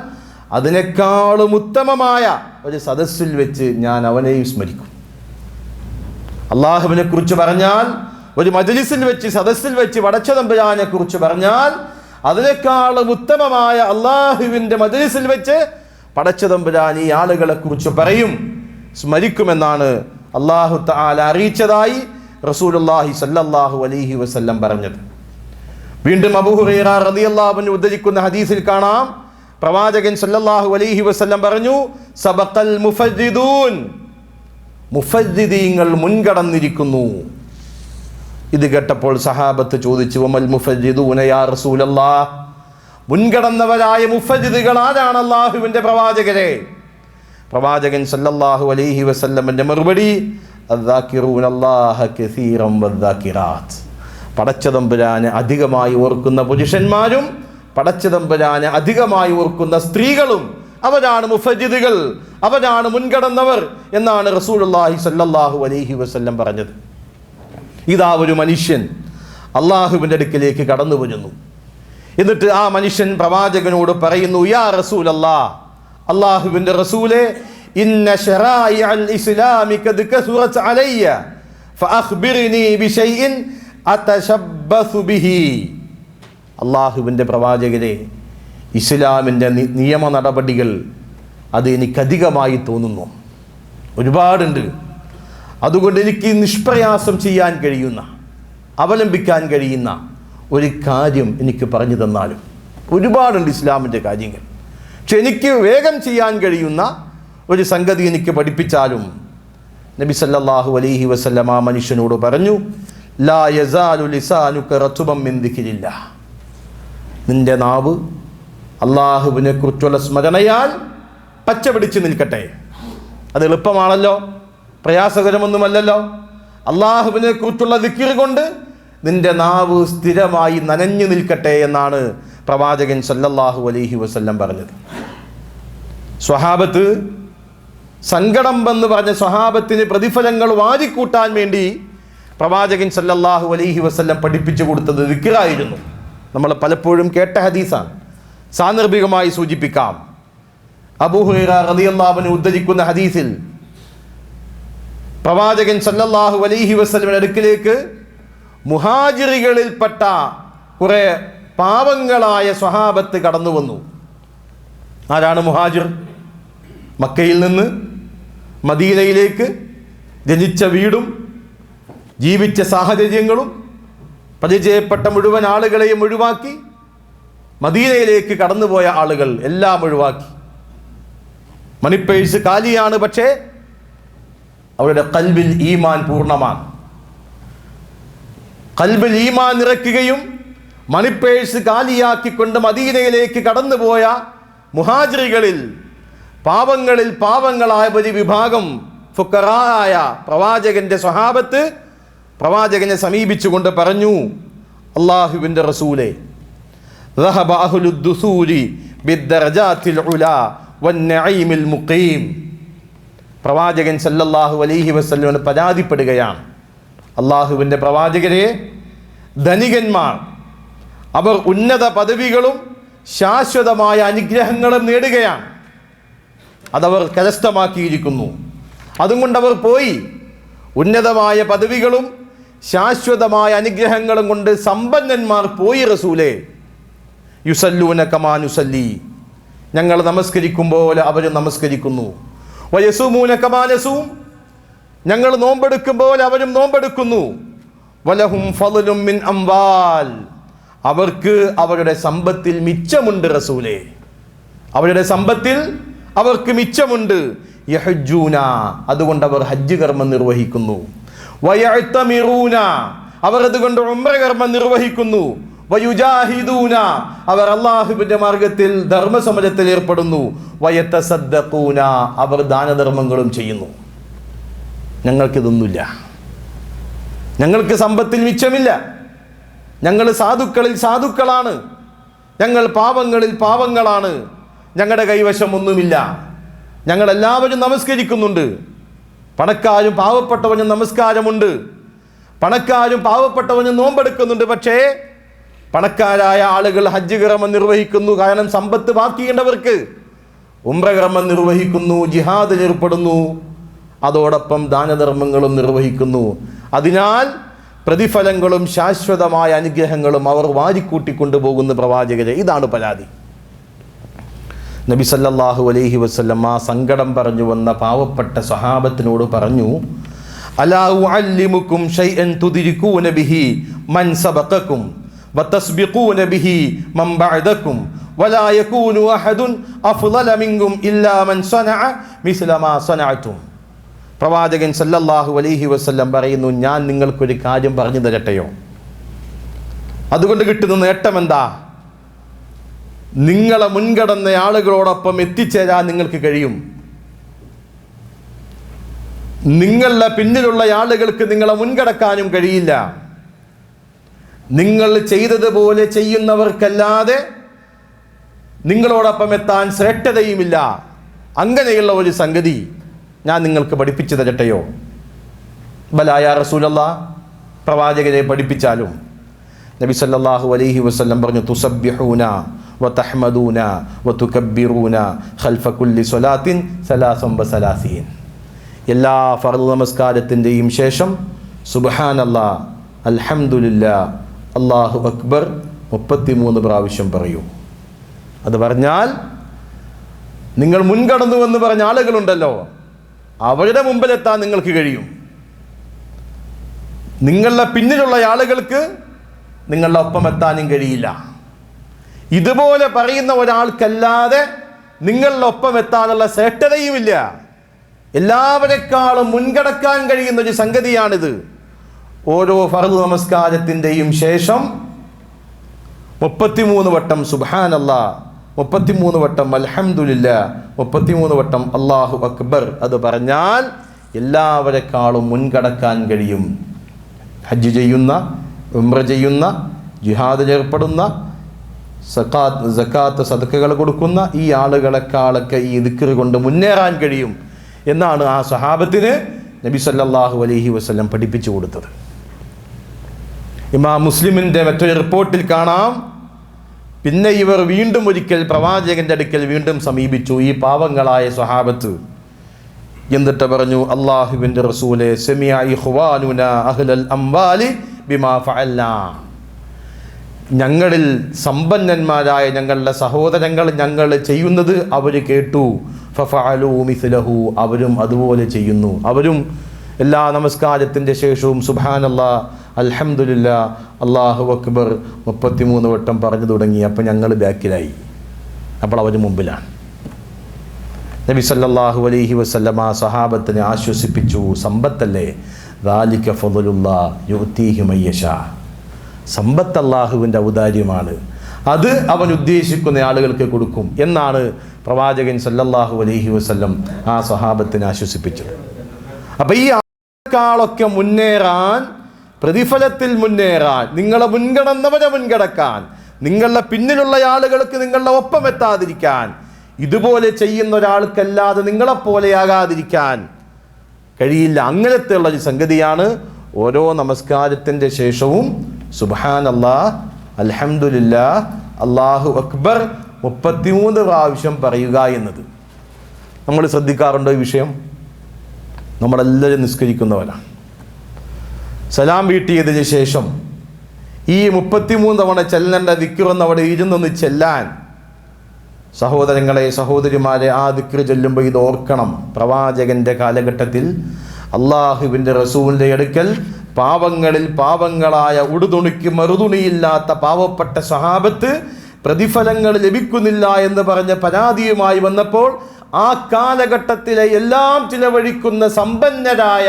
അതിനേക്കാളും ഉത്തമമായ ഒരു സദസ്സിൽ വെച്ച് ഞാൻ അവനെയും സ്മരിക്കും. അള്ളാഹുവിനെ കുറിച്ച് പറഞ്ഞാൽ, ഒരു മജ്ലിസിൽ വെച്ച് സദസ്സിൽ വെച്ച് പടച്ച തമ്പുരാനെ കുറിച്ച് പറഞ്ഞാൽ അതിനേക്കാളും ഉത്തമമായ അള്ളാഹുവിൻ്റെ മജ്ലിസിൽ വെച്ച് പടച്ച തമ്പുരാൻ ഈ ആളുകളെ കുറിച്ച് പറയും, സ്മരിക്കുമെന്നാണ് അല്ലാഹു തആല അറിയിച്ചതായി റസൂലുള്ളാഹി സ്വല്ലല്ലാഹു അലൈഹി വസല്ലം പറഞ്ഞത്. വീണ്ടും അബൂ ഹുറൈറ റളിയല്ലാഹു അൻഹു ഉദ്ധരിക്കുന്ന ഹദീസിൽ കാണാം, പ്രവാചകൻ സല്ലല്ലാഹു അലൈഹി വസല്ലം പറഞ്ഞു, സബഖൽ മുഫജ്ജിദൂൻ, മുഫജ്ജിദീങ്ങൾ മുൻകടന്നിരിക്കുന്നു. ഇത് കേട്ടപ്പോൾ സഹാബത്ത് ചോദിച്ചു, വമൽ മുഫജ്ജിദൂന യാ റസൂലല്ലാഹ്, മുൻകടന്നവരായ മുഫജ്ജിദുകൾ ആരാണ് അല്ലാഹുവിൻ്റെ പ്രവാചകരെ? പ്രവാചകൻ സല്ലല്ലാഹു അലൈഹി വസല്ലമിൻ്റെ മറുപടി, അദ്ദാകിറൂനല്ലാഹ കസീറൻ വദ്ദാകിറാത്ത്, പടച്ചതമ്പുരാനെ അധികമായി ഓർക്കുന്ന പുരുഷന്മാരും പടച്ചതമ്പുരാനെ അധികമായി ഓർക്കുന്ന സ്ത്രീകളും അവരാണ് മുഫജ്ജിദുകൾ, അവരാണ് മുൻകടന്നവർ എന്നാണ് റസൂലുള്ളാഹി സ്വല്ലല്ലാഹു അലൈഹി വസല്ലം പറഞ്ഞത്. ഇതാ ഒരു മനുഷ്യൻ അള്ളാഹുവിൻ്റെ അടുക്കിലേക്ക് കടന്നു വരുന്നു. എന്നിട്ട് ആ മനുഷ്യൻ പ്രവാചകനോട് പറയുന്നു, യാ റസൂലല്ലാഹ്, അള്ളാഹുവിൻ്റെ റസൂലേ, ഇന്ന ശറായിഅൽ ഇസ്ലാമി ഖദ് കസുറത് അലയ്യ ഫഅഖ്ബിർനി ബിശൈഇൻ അതശബ്ബസു ബിഹി. അള്ളാഹുവിൻ്റെ പ്രവാചകരെ, ഇസ്ലാമിൻ്റെ നിയമ നടപടികൾ അത് എനിക്കധികമായി തോന്നുന്നു, ഒരുപാടുണ്ട്. അതുകൊണ്ട് എനിക്ക് നിഷ്പ്രയാസം ചെയ്യാൻ കഴിയുന്ന, അവലംബിക്കാൻ കഴിയുന്ന ഒരു കാര്യം എനിക്ക് പറഞ്ഞു തന്നാലും. ഒരുപാടുണ്ട് ഇസ്ലാമിൻ്റെ കാര്യങ്ങൾ, പക്ഷെ എനിക്ക് വേഗം ചെയ്യാൻ കഴിയുന്ന ഒരു സംഗതി എനിക്ക് പഠിപ്പിച്ചാലും. നബി സല്ലല്ലാഹു അലൈഹി വസല്ലം ആ മനുഷ്യനോട് പറഞ്ഞു, ലാ യസാലു ലിസാനുക റതുബൻ മിൻ ദിക്രില്ലാഹ്, നിന്റെ നാവ് അള്ളാഹുവിനെ കുറിച്ചുള്ള സ്മരണയാൽ പച്ച പിടിച്ച് നിൽക്കട്ടെ. അത് എളുപ്പമാണല്ലോ, പ്രയാസകരമൊന്നുമല്ലല്ലോ. അള്ളാഹുവിനെ കുറിച്ചുള്ള ദിക്ർ കൊണ്ട് നിന്റെ നാവ് സ്ഥിരമായി നനഞ്ഞു നിൽക്കട്ടെ എന്നാണ് പ്രവാചകൻ സല്ലല്ലാഹു അലൈഹി വസല്ലം പറഞ്ഞത്. സ്വഹാബത്ത്, സങ്കടം എന്ന് പറഞ്ഞ സ്വഹാബത്തിന് പ്രതിഫലങ്ങൾ വാരിക്കൂട്ടാൻ വേണ്ടി പ്രവാചകൻ സല്ലല്ലാഹു അലൈഹി വസല്ലം പഠിപ്പിച്ചു കൊടുത്തത് ദിക്റായിരുന്നു. നമ്മൾ പലപ്പോഴും കേട്ട ഹദീസാണ്, സാന്ദർഭികമായി സൂചിപ്പിക്കാം. അബൂ ഹുറൈറ റളിയല്ലാഹു അൻഹു ഉദ്ധരിക്കുന്ന ഹദീസിൽ പ്രവാചകൻ സല്ലല്ലാഹു അലൈഹി വസല്ലമിന്റെ അടുക്കിലേക്ക് മുഹാജിറുകളിൽപ്പെട്ട കുറെ പാവങ്ങളായ സ്വഹാബത്ത് കടന്നു വന്നു. ആരാണ് മുഹാജിർ? മക്കയിൽ നിന്ന് മദീനയിലേക്ക് ജനിച്ച വീടും ജീവിച്ച സാഹചര്യങ്ങളും പരിചയപ്പെട്ട മുഴുവൻ ആളുകളെയും ഒഴിവാക്കി മദീനയിലേക്ക് കടന്നുപോയ ആളുകൾ എല്ലാം ഒഴിവാക്കി. മണിപ്പേഴ്സ് കാലിയാണ്, പക്ഷേ അവരുടെ ഖൽബിൽ ഈമാൻ പൂർണ്ണമാണ്. ഖൽബിൽ ഈമാൻ നിറയ്ക്കുകയും മണിപ്പേഴ്സ് കാലിയാക്കിക്കൊണ്ട് മദീനയിലേക്ക് കടന്നുപോയ മുഹാജിറുകളിൽ പാവങ്ങളിൽ പാവങ്ങളായ ഒരു വിഭാഗം ഫുഖറായ പ്രവാചകന്റെ സ്വഹാബത്ത് പ്രവാചകനെ സമീപിച്ചുകൊണ്ട് പറഞ്ഞു, അല്ലാഹുവിൻ്റെ റസൂലേ, ذهب أهل الدثور بالدرجات العلا والنعيم المقيم. പ്രവാചകൻ സല്ലല്ലാഹു അലൈഹി വസല്ലം പരാതിപ്പെടുകയാണ്, അല്ലാഹുവിൻ്റെ പ്രവാചകരെ, ധനികന്മാർ അവർ ഉന്നത പദവികളും ശാശ്വതമായ അനുഗ്രഹങ്ങളും നേടുകയാണ്. അതവർ കരസ്ഥമാക്കിയിരിക്കുന്നു. അതുകൊണ്ടവർ പോയി ഉന്നതമായ പദവികളും ശാശ്വതമായ അനുഗ്രഹങ്ങളും കൊണ്ട് സമ്പന്നന്മാർ പോയി. റസൂലേ, യുസല്ലൂന കമാ നുസല്ലി, ഞങ്ങൾ നമസ്കരിക്കും പോലെ അവർ നമസ്കരിക്കുന്നു. വയസൂമൂന കമാ നസൂം, ഞങ്ങൾ നോമ്പെടുക്കും പോലെ അവരും നോമ്പെടുക്കുന്നു. വലഹും ഫളലും മിൻ അംവാൽ, അവർക്ക് അവരുടെ സമ്പത്തിൽ മിച്ചമുണ്ട്. റസൂലേ, അവരുടെ സമ്പത്തിൽ അവർക്ക് മിച്ചമുണ്ട്. യഹജ്ജൂന, അതുകൊണ്ട് അവർ ഹജ്ജ് കർമ്മം നിർവഹിക്കുന്നു. വയഅ്തമിറൂന, അവർ അതുകൊണ്ട് ഉംറ കർമ്മം നിർവഹിക്കുന്നു. വയുജാഹിദൂന, അവർ അല്ലാഹുവിൻ്റെ മാർഗത്തിൽ ധർമ്മസമരത്തിൽ ഏർപ്പെടുന്നു. വയതസദ്ദഖൂന, അവർ ദാനധർമ്മങ്ങളും ചെയ്യുന്നു. ഞങ്ങൾക്കിതൊന്നുമില്ല, ഞങ്ങൾക്ക് സമ്പത്തിൽ മിച്ചമില്ല, ഞങ്ങൾ സാധുക്കളിൽ സാധുക്കളാണ്, ഞങ്ങൾ പാവങ്ങളിൽ പാവങ്ങളാണ്, ഞങ്ങളുടെ കൈവശം ഒന്നുമില്ല. ഞങ്ങളെല്ലാവരും നമസ്കരിക്കുന്നുണ്ട്, പണക്കാരും പാവപ്പെട്ടവനും നമസ്കാരമുണ്ട്, പണക്കാരും പാവപ്പെട്ടവനും നോമ്പെടുക്കുന്നുണ്ട്. പക്ഷേ പണക്കാരായ ആളുകൾ ഹജ്ജ് കർമ്മം നിർവഹിക്കുന്നു, കാരണം സമ്പത്ത് ബാക്കിയുണ്ടവർക്ക്. ഉംറ കർമ്മം നിർവഹിക്കുന്നു, ജിഹാദിൽ ഏർപ്പെടുന്നു, അതോടൊപ്പം ദാനധർമ്മങ്ങളും നിർവഹിക്കുന്നു. അതിനാൽ പ്രതിഫലങ്ങളും ശാശ്വതമായ അനുഗ്രഹങ്ങളും അവർ വാരിക്കൂട്ടിക്കൊണ്ടുപോകുന്ന പ്രവാചകരെ. ഇതാണ് പരാതി. നബി സല്ലല്ലാഹു അലൈഹി വസല്ലം ആ സങ്കടം പറഞ്ഞു വന്ന പാവപ്പെട്ട സ്വഹാബത്തിനോട് പറഞ്ഞു, അലാ ഉഅല്ലിമുക്കും ഷൈഅൻ തുദ്രികൂന ബിഹി മൻ സബഖക്കും വതസ്ബിഖൂന ബിഹി മൻ ബഅദക്കും വലാ യകൂനു അഹദുൻ അഫ്ളല മിൻകും ഇല്ലാ മൻ സനഅ മിസ്ല മാ സനഅതും. പ്രവാചകൻ സല്ലല്ലാഹു അലൈഹി വസല്ലം പറയുന്നു, ഞാൻ നിങ്ങൾക്കൊരു കാര്യം പറഞ്ഞു തരട്ടെയോ? അതുകൊണ്ട് കിട്ടുന്ന നേട്ടം എന്താ? നിങ്ങളെ മുൻകടന്ന ആളുകളോടൊപ്പം എത്തിച്ചേരാൻ നിങ്ങൾക്ക് കഴിയും. നിങ്ങളുടെ പിന്നിലുള്ള ആളുകൾക്ക് നിങ്ങളെ മുൻകടക്കാനും കഴിയില്ല. നിങ്ങൾ ചെയ്തതുപോലെ ചെയ്യുന്നവർക്കല്ലാതെ നിങ്ങളോടൊപ്പം എത്താൻ ശ്രേഷ്ഠതയുമില്ല. അങ്ങനെയുള്ള ഒരു സംഗതി ഞാൻ നിങ്ങൾക്ക് പഠിപ്പിച്ചു തരട്ടെയോ? ബലാ യാ റസൂലല്ലാഹ്, പ്രവാചകരെ പഠിപ്പിച്ചാലും. നബി സല്ലല്ലാഹു അലൈഹി വസല്ലം പറഞ്ഞു, തുസബ്ബിഹൂന വതഹ്മദൂന വതുകബ്ബിറൂന ഖൽഫ കുല്ലി സ്വലാത്തിൻ സലാസൻ വസലാസീൻ. എല്ലാ ഫർദ് നമസ്കാരത്തിൻ്റെയും ശേഷം സുബ്ഹാനല്ലാഹ്, അൽഹംദുലില്ലാഹ്, അല്ലാഹു അക്ബർ 33 പ്രാവശ്യം പറയൂ. അത് പറഞ്ഞാൽ നിങ്ങൾ മുൻകടന്നുവെന്ന് പറഞ്ഞ ആളുകളുണ്ടല്ലോ, അവരുടെ മുമ്പിലെത്താൻ നിങ്ങൾക്ക് കഴിയും. നിങ്ങളുടെ പിന്നിലുള്ള ആളുകൾക്ക് നിങ്ങളുടെ ഒപ്പം എത്താനും കഴിയില്ല. ഇതുപോലെ പറയുന്ന ഒരാൾക്കല്ലാതെ നിങ്ങളുടെ ഒപ്പം എത്താനുള്ള ശ്രേഷ്ഠതയുമില്ല. എല്ലാവരെക്കാളും മുൻകടക്കാൻ കഴിയുന്ന ഒരു സംഗതിയാണിത്. ഓരോ ഫർദ് നമസ്കാരത്തിൻ്റെയും ശേഷം 33 വട്ടം സുബ്ഹാനല്ലാഹ്, 33 വട്ടം അൽഹംദുലില്ലാഹ്, 33 വട്ടം അല്ലാഹു അക്ബർ. അത് പറഞ്ഞാൽ എല്ലാവരെക്കാളും മുൻകടക്കാൻ കഴിയും. ഹജ്ജ് ചെയ്യുന്ന, ഉംറ ചെയ്യുന്ന, ജിഹാദിൽ ഏർപ്പെടുന്ന, സക്കാത്ത് സദഖകൾ കൊടുക്കുന്ന ഈ ആളുകളെക്കാളൊക്കെ ഈ ദിക്ർ കൊണ്ട് മുന്നേറാൻ കഴിയും എന്നാണ് ആ സഹാബത്തിന് നബി സല്ലല്ലാഹു അലൈഹി വസല്ലം പഠിപ്പിച്ചു കൊടുത്തത്. ഇമാം മുസ്ലിമിൻ്റെ മറ്റൊരു റിപ്പോർട്ടിൽ കാണാം, പിന്നെ ഇവർ വീണ്ടും ഒരിക്കൽ പ്രവാചകന്റെ അടുക്കൽ വീണ്ടും സമീപിച്ചു, ഈ പാവങ്ങളായ സ്വഹാബത്ത്. എന്നിട്ട് പറഞ്ഞു, അല്ലാഹുവിൻ്റെ റസൂലേ, സമിഅ ഇഖ്വാനുനാ അഹ്ലൽ അംവാലി ബിമാ ഫഅൽനാ. ഞങ്ങളിൽ സമ്പന്നന്മാരായ ഞങ്ങളുടെ സഹോദരങ്ങൾ ഞങ്ങൾ ചെയ്യുന്നത് അവർ കേട്ടു. ഫഫഅലൂ മിസ്ലഹു, അവരും അതുപോലെ ചെയ്യുന്നു. അവരും എല്ലാ നമസ്കാരത്തിൻ്റെ ശേഷവും സുബ്ഹാനല്ലാഹ്, അൽഹംദുലില്ലാഹ്, അല്ലാഹു അക്ബർ 33 വട്ടം പറഞ്ഞു തുടങ്ങി. അപ്പോൾ ഞങ്ങൾ ബാക്കിലായി, അപ്പോൾ അവർ മുമ്പിലാണ്. നബി സല്ലല്ലാഹു അലൈഹി വസല്ലമ സഹാബത്തിനെ ആശ്വസിപ്പിച്ചു, സമ്പത്തല്ലേ, ദാലിക ഫളലുല്ലാഹ് യുഅ്തീഹി മയ്യശാ, സമ്പത്ത് അല്ലാഹുവിൻ്റെ ഔദാര്യമാണ്, അത് അവൻ ഉദ്ദേശിക്കുന്ന ആളുകൾക്ക് കൊടുക്കും എന്നാണ് പ്രവാചകൻ സല്ലല്ലാഹു അലൈഹി വസല്ലം ആ സഹാബത്തിനെ ആശ്വസിപ്പിച്ചത്. അപ്പം ഈ ആളൊക്കെ മുന്നേറാൻ, പ്രതിഫലത്തിൽ മുന്നേറാൻ, നിങ്ങളെ മുൻകടന്നവരെ മുൻകടക്കാൻ, നിങ്ങളുടെ പിന്നിലുള്ള ആളുകൾക്ക് നിങ്ങളുടെ ഒപ്പം എത്താതിരിക്കാൻ, ഇതുപോലെ ചെയ്യുന്ന ഒരാൾക്കല്ലാതെ നിങ്ങളെപ്പോലെയാകാതിരിക്കാൻ കഴിയില്ല. അങ്ങനത്തെ ഉള്ളൊരു സംഗതിയാണ് ഓരോ നമസ്കാരത്തിൻ്റെ ശേഷവും സുബ്ഹാനല്ലാഹ്, അൽഹംദുലില്ലാഹ്, അല്ലാഹു അക്ബർ 33 പ്രാവശ്യം പറയുക എന്നത്. നമ്മൾ ശ്രദ്ധിക്കാറുണ്ടോ ഈ വിഷയം? നമ്മളെല്ലാവരും നിസ്കരിക്കുന്നവരാണ്. സലാം വീട്ടിയതിന് ശേഷം ഈ 33 തവണ ചെല്ലേണ്ട ദിക്റൊന്ന് അവിടെ ഇരുന്നൊന്ന് ചെല്ലാൻ സഹോദരങ്ങളെ, സഹോദരിമാരെ, ആ ദിക്ർ ചൊല്ലുമ്പോൾ ഇത് ഓർക്കണം. പ്രവാചകൻ്റെ കാലഘട്ടത്തിൽ അള്ളാഹുവിൻ്റെ റസൂലിൻ്റെ അടുക്കൽ പാവങ്ങളിൽ പാവങ്ങളായ ഉടുതുണിക്ക് മറുതുണിയില്ലാത്ത പാവപ്പെട്ട സഹാബത്ത് പ്രതിഫലങ്ങൾ ലഭിക്കുന്നില്ല എന്ന് പറഞ്ഞ പരാതിയുമായി വന്നപ്പോൾ ആ കാലഘട്ടത്തിലെ എല്ലാം ചിലവഴിക്കുന്ന സമ്പന്നരായ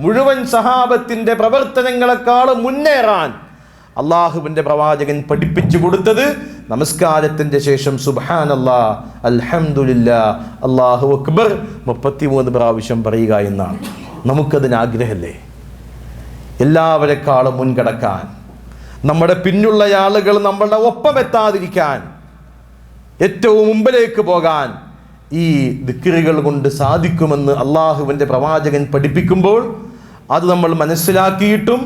മുഴുവൻ സഹാബത്തിൻ്റെ പ്രവർത്തനങ്ങളെക്കാളും മുന്നേറാൻ അള്ളാഹുവിൻ്റെ പ്രവാചകൻ പഠിപ്പിച്ചു കൊടുത്തത് നമസ്കാരത്തിൻ്റെ ശേഷം സുബ്ഹാനല്ലാഹ്, അൽഹംദുലില്ലാഹ്, അല്ലാഹു അക്ബർ 33 പ്രാവശ്യം പറയുക എന്നാണ്. നമുക്കതിന് ആഗ്രഹമല്ലേ? എല്ലാവരെക്കാളും മുൻകടക്കാൻ, നമ്മുടെ പിന്നുള്ള ആളുകൾ നമ്മളുടെ ഒപ്പം എത്താതിരിക്കാൻ, ഏറ്റവും മുമ്പിലേക്ക് പോകാൻ ഈ ദിക്റുകൾ കൊണ്ട് സാധിക്കുമെന്ന് അള്ളാഹുവിൻ്റെ പ്രവാചകൻ പഠിപ്പിക്കുമ്പോൾ അത് നമ്മൾ മനസ്സിലാക്കിയിട്ടും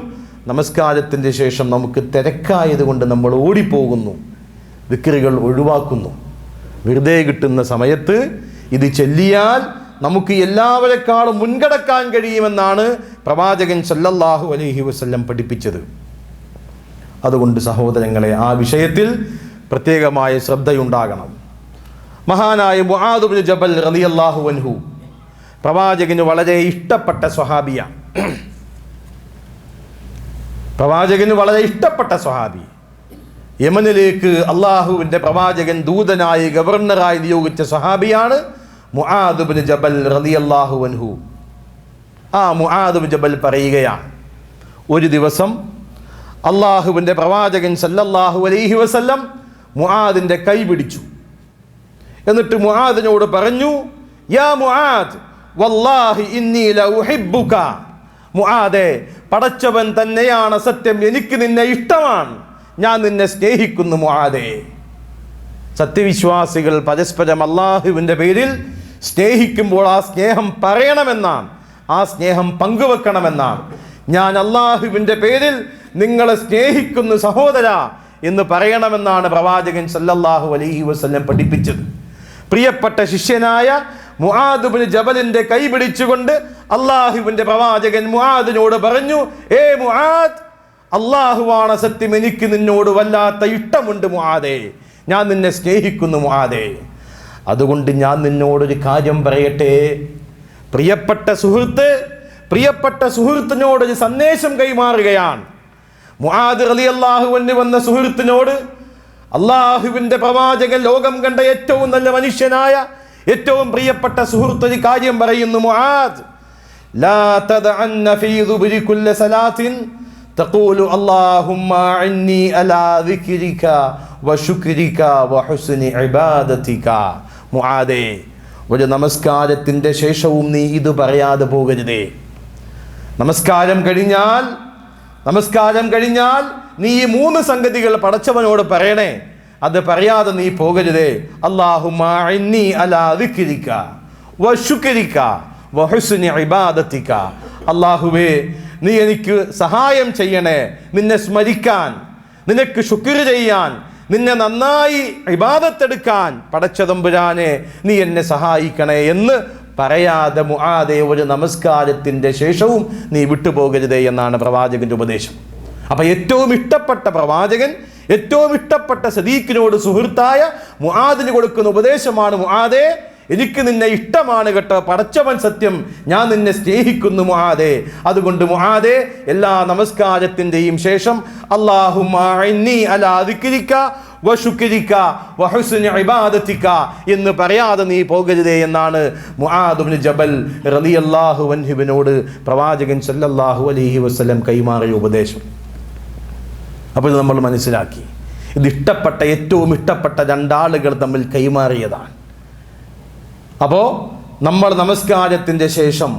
നമസ്കാരത്തിൻ്റെ ശേഷം നമുക്ക് തിരക്കായതുകൊണ്ട് നമ്മൾ ഓടിപ്പോകുന്നു, ദിക്റുകൾ ഒഴിവാക്കുന്നു. വെറുതെ കിട്ടുന്ന സമയത്ത് ഇത് ചൊല്ലിയാൽ നമുക്ക് എല്ലാവരെക്കാളും മുൻകടക്കാൻ കഴിയുമെന്നാണ് പ്രവാചകൻ സല്ലല്ലാഹു അലൈഹി വസല്ലം പഠിപ്പിച്ചത്. അതുകൊണ്ട് സഹോദരങ്ങളെ, ആ വിഷയത്തിൽ പ്രത്യേകമായ ശ്രദ്ധയുണ്ടാകണം. മഹാനായ മുആദ് ഇബ്നു ജബൽ റളിയല്ലാഹു അൻഹു പ്രവാചകന് വളരെ ഇഷ്ടപ്പെട്ട സ്വഹാബിയാണ്. പ്രവാചകന് വളരെ ഇഷ്ടപ്പെട്ട സ്വഹാബി. യമനിലേക്ക് അള്ളാഹുവിൻ്റെ പ്രവാചകൻ ദൂതനായി ഗവർണറായി നിയോഗിച്ച സ്വഹാബിയാണ് മുആദ് ഇബ്നു ജബൽ റളിയല്ലാഹു അൻഹു. ആ മുആദ് ഇബ്നു ജബൽ പറയുകയാണ്, ഒരു ദിവസം അള്ളാഹുവിൻ്റെ പ്രവാചകൻ സല്ലല്ലാഹു അലൈഹി വസല്ലം മുആദിൻ്റെ കൈ പിടിച്ചു. എന്നിട്ട് മുആദിനോട് പറഞ്ഞു, യാ മുആദ് വല്ലാഹി ഇന്നി ലഉഹിബ്ബുക, മുആദേ, പടച്ചവൻ തന്നെയാണ് സത്യം, എനിക്ക് നിന്നെ ഇഷ്ടമാണ്, ഞാൻ നിന്നെ സ്നേഹിക്കുന്നു മുആദേ. സത്യവിശ്വാസികൾ പരസ്പരം അള്ളാഹുവിൻ്റെ പേരിൽ സ്നേഹിക്കുമ്പോൾ ആ സ്നേഹം പറയണമെന്നാണ്, ആ സ്നേഹം പങ്കുവെക്കണമെന്നാണ്. ഞാൻ അള്ളാഹുവിൻ്റെ പേരിൽ നിങ്ങളെ സ്നേഹിക്കുന്നു സഹോദര എന്ന് പറയണമെന്നാണ് പ്രവാചകൻ സല്ലല്ലാഹു അലൈഹി വസല്ലം പഠിപ്പിച്ചത്. പ്രിയപ്പെട്ട ശിഷ്യനായ മുആദ് ഇബ്നു ജബലിന്റെ കൈ പിടിച്ചുകൊണ്ട് അള്ളാഹുവിൻ്റെ പ്രവാചകൻ മുആദിനോട് പറഞ്ഞു, ഏ മുആദ്, അള്ളാഹുവാണ് സത്യം, എനിക്ക് നിന്നോട് വല്ലാത്ത ഇഷ്ടമുണ്ട് മുആദേ, ഞാൻ നിന്നെ സ്നേഹിക്കുന്നു മുആദേ. അതുകൊണ്ട് ഞാൻ നിന്നോടൊരു കാര്യം പറയട്ടെ. പ്രിയപ്പെട്ട സുഹൃത്തിനോടൊരു സന്ദേശം കൈമാറുകയാണ്. മുആദ് റളിയല്ലാഹു അൻഹു വന്ന സുഹൃത്തിനോട് അള്ളാഹുവിൻ്റെ പ്രവാചകൻ ലോകം കണ്ട ഏറ്റവും നല്ല മനുഷ്യനായ ഏറ്റവും പ്രിയപ്പെട്ട സുഹൃത്ത് ഒരു കാര്യം പറയുന്നു, മുആദ്, ലാ തദഅന്ന ഫീ ദുബരി കുല്ല സലാത്തിൻ തഖൂലു അല്ലാഹുമ്മ അന്നി അലാ ദിക്രിക വശുക്രിക വഹുസ്നി ഇബാദതിക. മുആദേ, ഒരു നമസ്കാരത്തിൻ്റെ ശേഷവും നീ ഇത് പറയാതെ പോകരുതേ. നമസ്കാരം കഴിഞ്ഞാൽ നീ ഈ 3 സംഗതികൾ പടച്ചവനോട് പറയണേ, അത് പറയാതെ നീ പോകരുതേ. അല്ലാഹുമ്മ അന്നി അലാ ദിക്രിക വശുക്രിക വഹുസ്നി ഇബാദതിക. അല്ലാഹുവേ, നീ എനിക്ക് സഹായം ചെയ്യണേ, നിന്നെ സ്മരിക്കാൻ, നിനക്ക് ശുക്ർ ചെയ്യാൻ, നിന്നെ നന്നായി ഇബാദത്തെടുക്കാൻ പടച്ചതമ്പുരാനെ നീ എന്നെ സഹായിക്കണേ എന്ന് പറയാതെ മുആദേ ഒരു നമസ്കാരത്തിൻ്റെ ശേഷവും നീ വിട്ടുപോകരുതേ എന്നാണ് പ്രവാചകൻ്റെ ഉപദേശം. അപ്പം ഏറ്റവും ഇഷ്ടപ്പെട്ട പ്രവാചകൻ ഏറ്റവും ഇഷ്ടപ്പെട്ട സദീഖിനോട് സുഹൃത്തായ മുആദിന് കൊടുക്കുന്ന ഉപദേശമാണ്, മുആദേ എനിക്ക് നിന്നെ ഇഷ്ടമാണ് കേട്ടോ, പടച്ചവൻ സത്യം, ഞാൻ നിന്നെ സ്നേഹിക്കുന്നു മുആദേ. അതുകൊണ്ട് മുആദേ എല്ലാ നമസ്കാരത്തിൻ്റെയും ശേഷം അല്ലാഹുമ്മ അഇന്നി അലാ ദിക്രിക വശുക്രിക വഹുസ്നി ഇബാദതിക എന്ന് പറയാതെ നീ പോകരുതേ എന്നാണ് മുആദ് ഇബ്നു ജബൽ റളിയല്ലാഹു അൻഹുവിനോട് പ്രവാചകൻ സല്ലല്ലാഹു അലൈഹി വസല്ലം കൈമാറിയ ഉപദേശം. അപ്പോൾ നമ്മൾ മനസ്സിലാക്കി, ഇത് ഇഷ്ടപ്പെട്ട ഏറ്റവും ഇഷ്ടപ്പെട്ട രണ്ടാളുകൾ തമ്മിൽ കൈമാറിയതാണ്. അപ്പോൾ നമ്മൾ നമസ്കാരത്തിൻ്റെ ശേഷം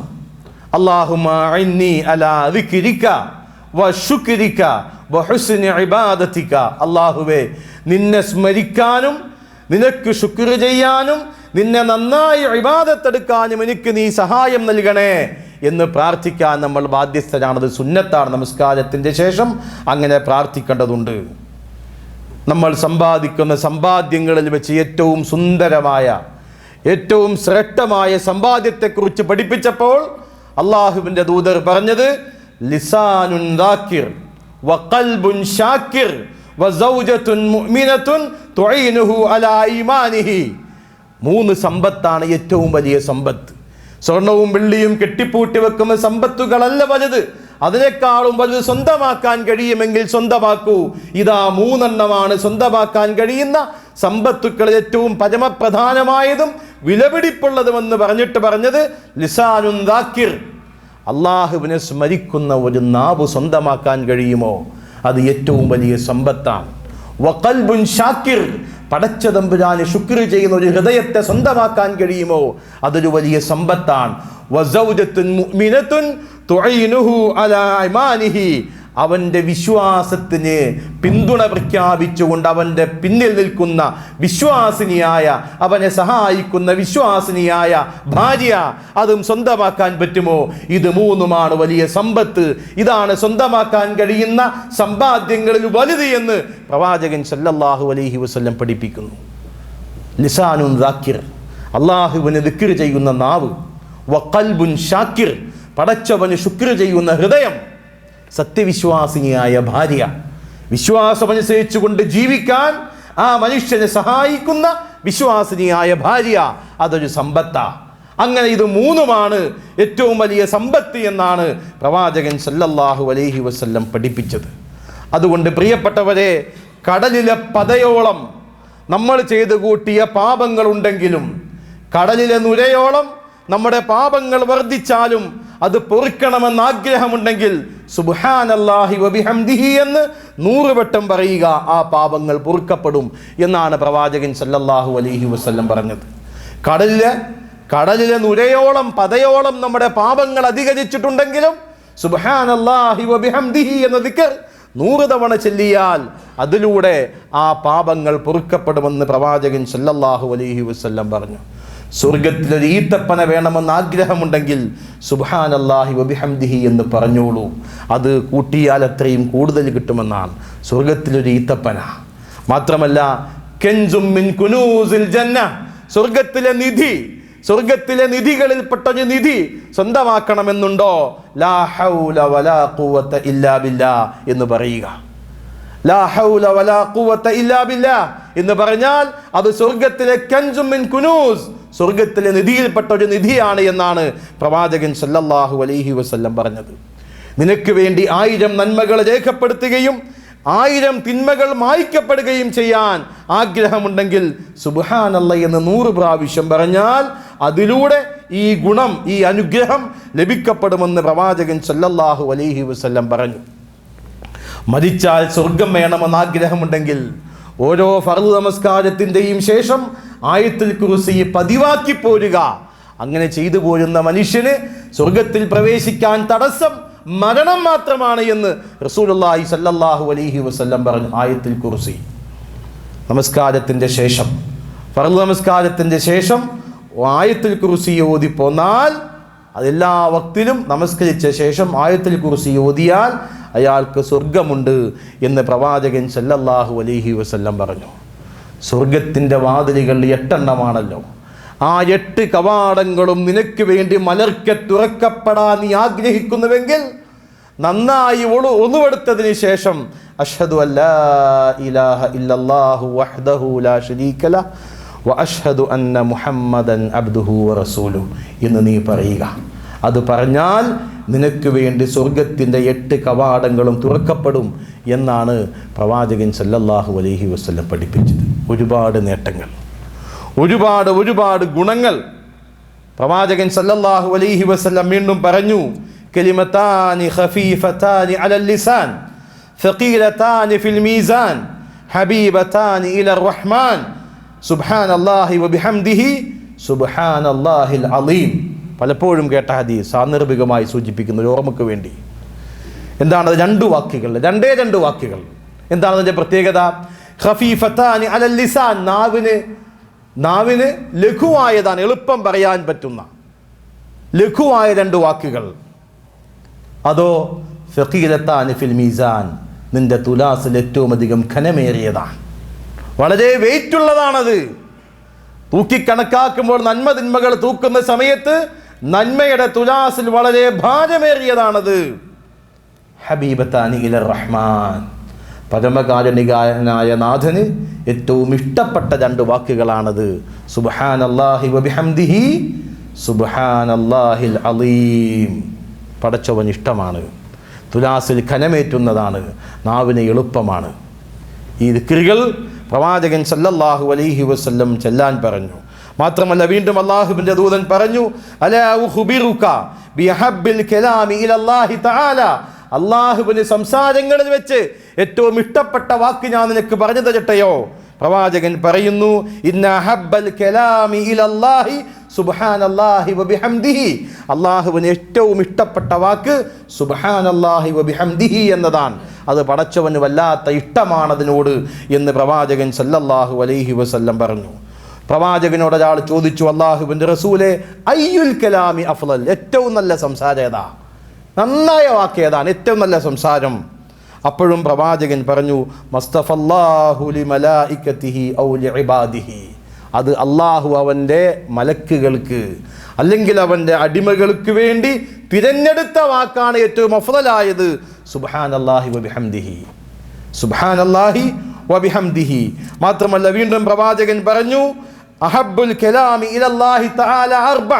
അല്ലാഹുമ്മ അഇന്നി അലാ ദിക്രിക വശുക്രിക വഹുസ്നി ഇബാദതിക, അല്ലാഹുവേ നിന്നെ സ്മരിക്കാനും നിനക്ക് ശുക്ർ ചെയ്യാനും നിന്നെ നന്നായി ഇബാദത്തെടുക്കാനും എനിക്ക് നീ സഹായം നൽകണേ എന്ന് പ്രാർത്ഥിക്കാൻ നമ്മൾ ബാധ്യസ്ഥരാണത്. സുന്നത്താണ് നമസ്കാരത്തിൻ്റെ ശേഷം അങ്ങനെ പ്രാർത്ഥിക്കേണ്ടതുണ്ട്. നമ്മൾ സമ്പാദിക്കുന്ന സമ്പാദ്യങ്ങളിൽ വെച്ച് ഏറ്റവും സുന്ദരമായ ഏറ്റവും ശ്രേഷ്ഠമായ സമ്പാദ്യത്തെക്കുറിച്ച് പഠിപ്പിച്ചപ്പോൾ അള്ളാഹുവിൻ്റെ ദൂതർ പറഞ്ഞത് ലിസാനുൻ ദാക്കിർ വഖൽബുൻ ഷാക്കിർ വസൗജത്തുൻ മുഅ്മിനത്തുൻ തുഈനുഹു അലാ ഈമാനിഹി. 3 സമ്പത്താണ് ഏറ്റവും വലിയ സമ്പത്ത്. സ്വർണവും വെള്ളിയും കെട്ടിപ്പൂട്ടി വെക്കുന്ന സമ്പത്തുകളല്ല വലുത്, അതിനേക്കാളും വലുത് സ്വന്തമാക്കാൻ കഴിയുമെങ്കിൽ സ്വന്തമാക്കൂ. ഇതാ 3 എണ്ണമാണ് സ്വന്തമാക്കാൻ കഴിയുന്ന സമ്പത്തുക്കളിൽ ഏറ്റവും പരമപ്രധാനമായതും വിലപിടിപ്പുള്ളതുമെന്ന് പറഞ്ഞത് ലിസാനുൻ ദാക്കിർ, അള്ളാഹുവിനെ സ്മരിക്കുന്ന ഒരു നാവ് സ്വന്തമാക്കാൻ കഴിയുമോ അത് ഏറ്റവും വലിയ സമ്പത്താണ്. വഖൽബുൻ ഷാക്കിർ, പടച്ച തമ്പുരാന് ശുക്ർ ചെയ്യുന്ന ഒരു ഹൃദയത്തെ സ്വന്തമാക്കാൻ കഴിയുമോ അതൊരു വലിയ സമ്പത്താണ്. വസൗജത്തുൻ മുഅ്മിനത്തുൻ തുഈനുഹു അലാ ഈമാനിഹി, അവൻ്റെ വിശ്വാസത്തിന് പിന്തുണ പ്രഖ്യാപിച്ചുകൊണ്ട് അവൻ്റെ പിന്നിൽ നിൽക്കുന്ന വിശ്വാസിനിയായ, അവനെ സഹായിക്കുന്ന വിശ്വാസിനിയായ ഭാര്യ, അതും സ്വന്തമാക്കാൻ പറ്റുമോ? ഇത് 3മാണ് വലിയ സമ്പത്ത്. ഇതാണ് സ്വന്തമാക്കാൻ കഴിയുന്ന സമ്പാദ്യങ്ങളിൽ വലുത് എന്ന് പ്രവാചകൻ സല്ലല്ലാഹു അലൈഹി വസല്ലം പഠിപ്പിക്കുന്നു. ലിസാനുൻ ദാക്കിർ, അള്ളാഹുവിനെ ദിക്ർ ചെയ്യുന്ന നാവ്. വഖൽബുൻ ഷാക്കിർ, പടച്ചവന് ശുക്ർ ചെയ്യുന്ന ഹൃദയം. സത്യവിശ്വാസിനിയായ ഭാര്യ, വിശ്വാസമനുസരിച്ചുകൊണ്ട് ജീവിക്കാൻ ആ മനുഷ്യനെ സഹായിക്കുന്ന വിശ്വാസിനിയായ ഭാര്യ, അതൊരു സമ്പത്താ. അങ്ങനെ ഇത് 3മാണ് ഏറ്റവും വലിയ സമ്പത്ത് എന്നാണ് പ്രവാചകൻ സല്ലല്ലാഹു അലൈഹി വസല്ലം പഠിപ്പിച്ചത്. അതുകൊണ്ട് പ്രിയപ്പെട്ടവരെ, കടലിലെ പതയോളം നമ്മൾ ചെയ്തു കൂട്ടിയ പാപങ്ങളുണ്ടെങ്കിലും, കടലിലെ നുരയോളം നമ്മുടെ പാപങ്ങൾ വർദ്ധിച്ചാലും അത് പൊറുക്കണമെന്ന് ആഗ്രഹമുണ്ടെങ്കിൽ സുബ്ഹാനല്ലാഹി വബിഹംദിഹി എന്ന് 100 വട്ടം പറയുക, ആ പാപങ്ങൾ പൊറുക്കപ്പെടും എന്നാണ് പ്രവാചകൻ സല്ലല്ലാഹു അലൈഹി വസല്ലം പറഞ്ഞത്. കടലിലെ നുരയോളം പതയോളം നമ്മുടെ പാപങ്ങൾ അധികരിച്ചിട്ടുണ്ടെങ്കിലും സുബ്ഹാനല്ലാഹി വബിഹംദിഹി എന്ന ദിക്ർ 100 തവണ ചൊല്ലിയാൽ അതിലൂടെ ആ പാപങ്ങൾ പൊറുക്കപ്പെടുമെന്ന് പ്രവാചകൻ സല്ലല്ലാഹു അലൈഹി വസല്ലം പറഞ്ഞു. സ്വർഗത്തിലൊരു ഈത്തപ്പന വേണമെന്ന് ആഗ്രഹമുണ്ടെങ്കിൽ സുബ്ഹാനല്ലാഹി വബിഹംദിഹി എന്ന് പറഞ്ഞോളൂ, അത് കൂട്ടിയാൽ അത്രയും കൂടുതൽ കിട്ടുമെന്നാണ്. സ്വർഗത്തിലൊരു ഈത്തപ്പന മാത്രമല്ല, കൻസും മിൻ കുനൂസിൽ ജന്ന, സ്വർഗത്തിലെ നിധികളിൽപ്പെട്ടൊരു നിധി സ്വന്തമാക്കണമെന്നുണ്ടോ? ലാ ഹൗല വലാ ഖുവത ഇല്ലാ ബില്ലാ എന്ന് പറയുക. ലാ ഹൗല വലാ ഖുവത ഇല്ലാ ബില്ലാ എന്ന് പറഞ്ഞാൽ അത് സ്വർഗത്തിലെ കൻസും മിൻ കുനൂസ്, സ്വർഗത്തിലെ നിധിയിൽപ്പെട്ട ഒരു നിധിയാണ് എന്നാണ് പ്രവാചകൻ സല്ലല്ലാഹു അലൈഹി വസല്ലം പറഞ്ഞത്. നിനക്ക് വേണ്ടി 1000 നന്മകൾ രേഖപ്പെടുത്തുകയും 1000 തിന്മകൾ മായ്ക്കപ്പെടുകയും ചെയ്യാൻ ആഗ്രഹമുണ്ടെങ്കിൽ സുബ്ഹാനല്ലാഹ് എന്ന് 100 പ്രാവശ്യം പറഞ്ഞാൽ അതിലൂടെ ഈ ഗുണം, ഈ അനുഗ്രഹം ലഭിക്കപ്പെടുമെന്ന് പ്രവാചകൻ സല്ലല്ലാഹു അലൈഹി വസല്ലം പറഞ്ഞു. മരിച്ചാൽ സ്വർഗം വേണമെന്ന് ആഗ്രഹമുണ്ടെങ്കിൽ ഓരോ ഫർദ് നമസ്കാരത്തിൻ്റെയും ശേഷം ആയത്തുൽ കുർസി പതിവാക്കി പോരുക. അങ്ങനെ ചെയ്തു പോരുന്ന മനുഷ്യന് സ്വർഗത്തിൽ പ്രവേശിക്കാൻ തടസ്സം മരണം മാത്രമാണ് എന്ന് റസൂലുള്ളാഹി സ്വല്ലല്ലാഹു അലൈഹി വസല്ലം പറഞ്ഞു. ആയത്തുൽ കുർസി നമസ്കാരത്തിൻ്റെ ശേഷം, ഫർദ് നമസ്കാരത്തിൻ്റെ ശേഷം ആയത്തുൽ കുർസി ഓതി പോന്നാൽ, അതെല്ലാ വക്തിലും നമസ്കരിച്ച ശേഷം ആയത്തുൽ കുർസി ഓതിയാൽ അയാൾക്ക് സ്വർഗമുണ്ട് എന്ന് പ്രവാചകൻ സല്ലല്ലാഹു അലൈഹി വസല്ലം പറഞ്ഞു. സ്വർഗത്തിൻ്റെ വാതിലുകൾ 8 എണ്ണമാണല്ലോ. ആ 8 കവാടങ്ങളും നിനക്ക് വേണ്ടി മലർക്കെ തുറക്കപ്പെടാൻ നീ ആഗ്രഹിക്കുന്നുവെങ്കിൽ നന്നായി ഒന്നുവെടുത്തതിന് ശേഷം അഷ്ഹദു അല്ലാ ഇലാഹ ഇല്ലല്ലാഹു വഹ്ദഹു ലാ ശരീക ലഹ് വ അഷ്ഹദു അന്ന മുഹമ്മദൻ അബ്ദുഹു വ റസൂലുഹു എന്ന് നീ പറയുക. അത് പറഞ്ഞാൽ നിനക്ക് വേണ്ടി സ്വർഗത്തിൻ്റെ 8 കവാടങ്ങളും തുറക്കപ്പെടും എന്നാണ് പ്രവാചകൻ സല്ലല്ലാഹു അലൈഹി വസല്ലം പഠിപ്പിച്ചത്. ഒരുപാട് നേട്ടങ്ങൾ, ഒരുപാട് ഗുണങ്ങൾ പ്രവാചകൻ സല്ലല്ലാഹു അലൈഹി വസല്ലം വീണ്ടും പറഞ്ഞു. കലിമതാനി ഖഫീഫതാനി അലൽ ലിസാൻ ثقيلتان في الميزان حبيبتان إلى الرحمن سبحان الله وبحمده سبحان الله العظيم. പലപ്പോഴും കേട്ട ഹദീസ് സാന്ദർഭികമായി സൂചിപ്പിക്കുന്ന ഒരു ഓർമ്മയ്ക്ക് വേണ്ടി. എന്താണ്? രണ്ട് വാക്കുകൾ. എന്താണ് അതിൻ്റെ പ്രത്യേകത? ഖഫീഫതാനി അലൽ ലിസാൻ, നാവിന് ലഘുവായതാണ്, എളുപ്പം പറയാൻ പറ്റുന്ന ലഘുവായ 2 വാക്കുകൾ. അതോ ഫഖീലതാനി ഫിൽ മീസാൻ, നിന്റെ തുലാസിൽ ഏറ്റവും അധികം ഘനമേറിയതാണ്, വളരെ വെയിറ്റുള്ളതാണത്. തൂക്കിക്കണക്കാക്കുമ്പോൾ നന്മ തിന്മകൾ തൂക്കുന്ന സമയത്ത് നന്മയുടെ തുലാസിൽ വളരെ ഭാരമേറിയതാണത്. ഹബീബത്താനി ഇലർ റഹ്മാൻ, പരമകാരുണികനായ നാഥന് ഏറ്റവും ഇഷ്ടപ്പെട്ട 2 വാക്കുകളാണത്. സുബ്ഹാനല്ലാഹി വബിഹംദിഹി സുബ്ഹാനല്ലാഹിൽ അലീം. പടച്ചവൻ ഇഷ്ടമാണ്, തുലാസിൽ ഖനമേറ്റുന്നതാണ്, നാവിന് എളുപ്പമാണ്. ഈ ദിക്റുകൾ പ്രവാചകൻ സല്ലല്ലാഹു അലൈഹി വസല്ലം ചെല്ലാൻ പറഞ്ഞു. മാത്രമല്ല വീണ്ടും അല്ലാഹുവിൻ്റെ ദൂതൻ പറഞ്ഞു, അലാ ഉഖ്ബിറുക ബിഹബ്ബിൽ കലാമി ഇലല്ലാഹി തആല, അല്ലാഹുവിന് സംസാരങ്ങളിൽ വെച്ച് ഏറ്റവും ഇഷ്ടപ്പെട്ട വാക്ക് ഞാൻ നിനക്ക് പറഞ്ഞു തരട്ടെയോ? പ്രവാചകൻ പറയുന്നു, ഇന്ന ഹബ്ബൽ കലാമി ഇലല്ലാഹി സുബ്ഹാനല്ലാഹി വബിഹംദിഹി, അല്ലാഹുവിന് ഏറ്റവും ഇഷ്ടപ്പെട്ട വാക്ക് സുബ്ഹാനല്ലാഹി വബിഹംദിഹി എന്നതാണ്. അത് പടച്ചവന് വല്ലാത്ത ഇഷ്ടമാണതിനോട് എന്ന് പ്രവാചകൻ സല്ലല്ലാഹു അലൈഹി വസല്ലം പറഞ്ഞു. പ്രവാചകനോട് ഒരാൾ ചോദിച്ചു, അല്ലാഹുവിൻ്റെ റസൂലേ, അയ്യുൽ കലാമി അഫ്ളൽ, ഏറ്റവും നല്ല സംസാരം ഏതാ, നന്നായ വാക്ക് ഏതാണ്, ഏറ്റവും നല്ല സംസാരം? അപ്പോഴും പ്രവാചകൻ പറഞ്ഞു, മസ്തഫല്ലാഹു ലിമലായികതിഹി ഔ ലിഇബാദിഹി, അത് അള്ളാഹു അവൻ്റെ മലക്കുകൾക്ക് അല്ലെങ്കിൽ അവൻ്റെ അടിമകൾക്ക് വേണ്ടി തിരഞ്ഞെടുത്ത വാക്കാണ് ഏറ്റവും അഫ്ളലായത്. സുബ്ഹാനല്ലാഹി വബിഹംദിഹി, സുബ്ഹാനല്ലാഹി വബിഹംദിഹി. മാത്രമല്ല വീണ്ടും പ്രവാചകൻ പറഞ്ഞു, അഹബ്ബുൽ കലാമി ഇലല്ലാഹി തആല അർബ,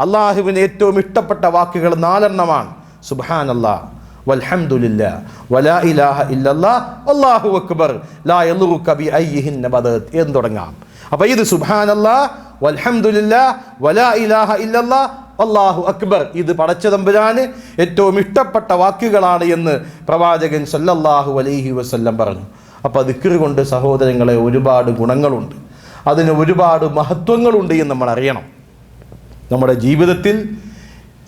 അള്ളാഹുവിന് ഏറ്റവും ഇഷ്ടപ്പെട്ട വാക്കുകൾ 4 സുബ്ഹാനല്ലാഹ് വൽഹംദുലില്ലാഹ് വലാ ഇലാഹ ഇല്ലല്ലാഹ് വല്ലാഹു അക്ബർ ലാ യളുറുക ബി അയ്യിഹിന്ന ബദത് എന്ന് തുടങ്ങാം. അപ്പോൾ ഇത് സുബ്ഹാനല്ലാഹ് വൽഹംദുലില്ലാഹ് വലാ ഇലാഹ ഇല്ലല്ലാഹ് വല്ലാഹു അക്ബർ, ഇത് പടച്ചതമ്പുരാന് ഏറ്റവും ഇഷ്ടപ്പെട്ട വാക്കുകളാണ് എന്ന് പ്രവാചകൻ സല്ലല്ലാഹു അലൈഹി വസല്ലം പറഞ്ഞു. അപ്പോൾ ദിക്ർ കൊണ്ട് സഹോദരങ്ങളെ ഒരുപാട് ഗുണങ്ങളുണ്ട്, അതിന് ഒരുപാട് മഹത്വങ്ങളുണ്ട് എന്ന് നമ്മൾ അറിയണം. നമ്മുടെ ജീവിതത്തിൽ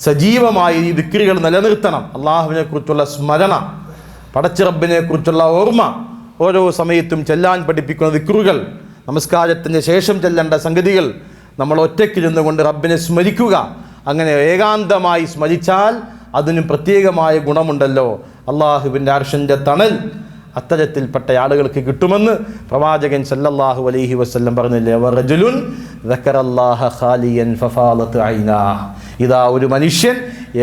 സജീവമായി ഈ ദിക്റുകൾ നിലനിർത്തണം. അള്ളാഹുവിനെ കുറിച്ചുള്ള സ്മരണ, പടച്ചിറബിനെ കുറിച്ചുള്ള ഓർമ്മ ഓരോ സമയത്തും ചെല്ലാൻ പഠിപ്പിക്കുന്ന ദിക്റുകൾ, നമസ്കാരത്തിന് ശേഷം ചെല്ലേണ്ട സംഗതികൾ, നമ്മൾ ഒറ്റയ്ക്കിരുന്നു കൊണ്ട് റബ്ബിനെ സ്മരിക്കുക. അങ്ങനെ ഏകാന്തമായി സ്മരിച്ചാൽ അതിന് പ്രത്യേകമായ ഗുണമുണ്ടല്ലോ. അള്ളാഹുവിൻ്റെ അർശിൻ്റെ തണൽ അത്തരത്തിൽപ്പെട്ട ആളുകൾക്ക് കിട്ടുമെന്ന് പ്രവാചകൻ സല്ലല്ലാഹു അലൈഹി വസല്ലം പറഞ്ഞില്ലേ, വറജുലുൻ ദക്കറല്ലാഹ ഖാലിയൻ ഫഫാലത് ഐനാഹ്, ഇതാ ഒരു മനുഷ്യൻ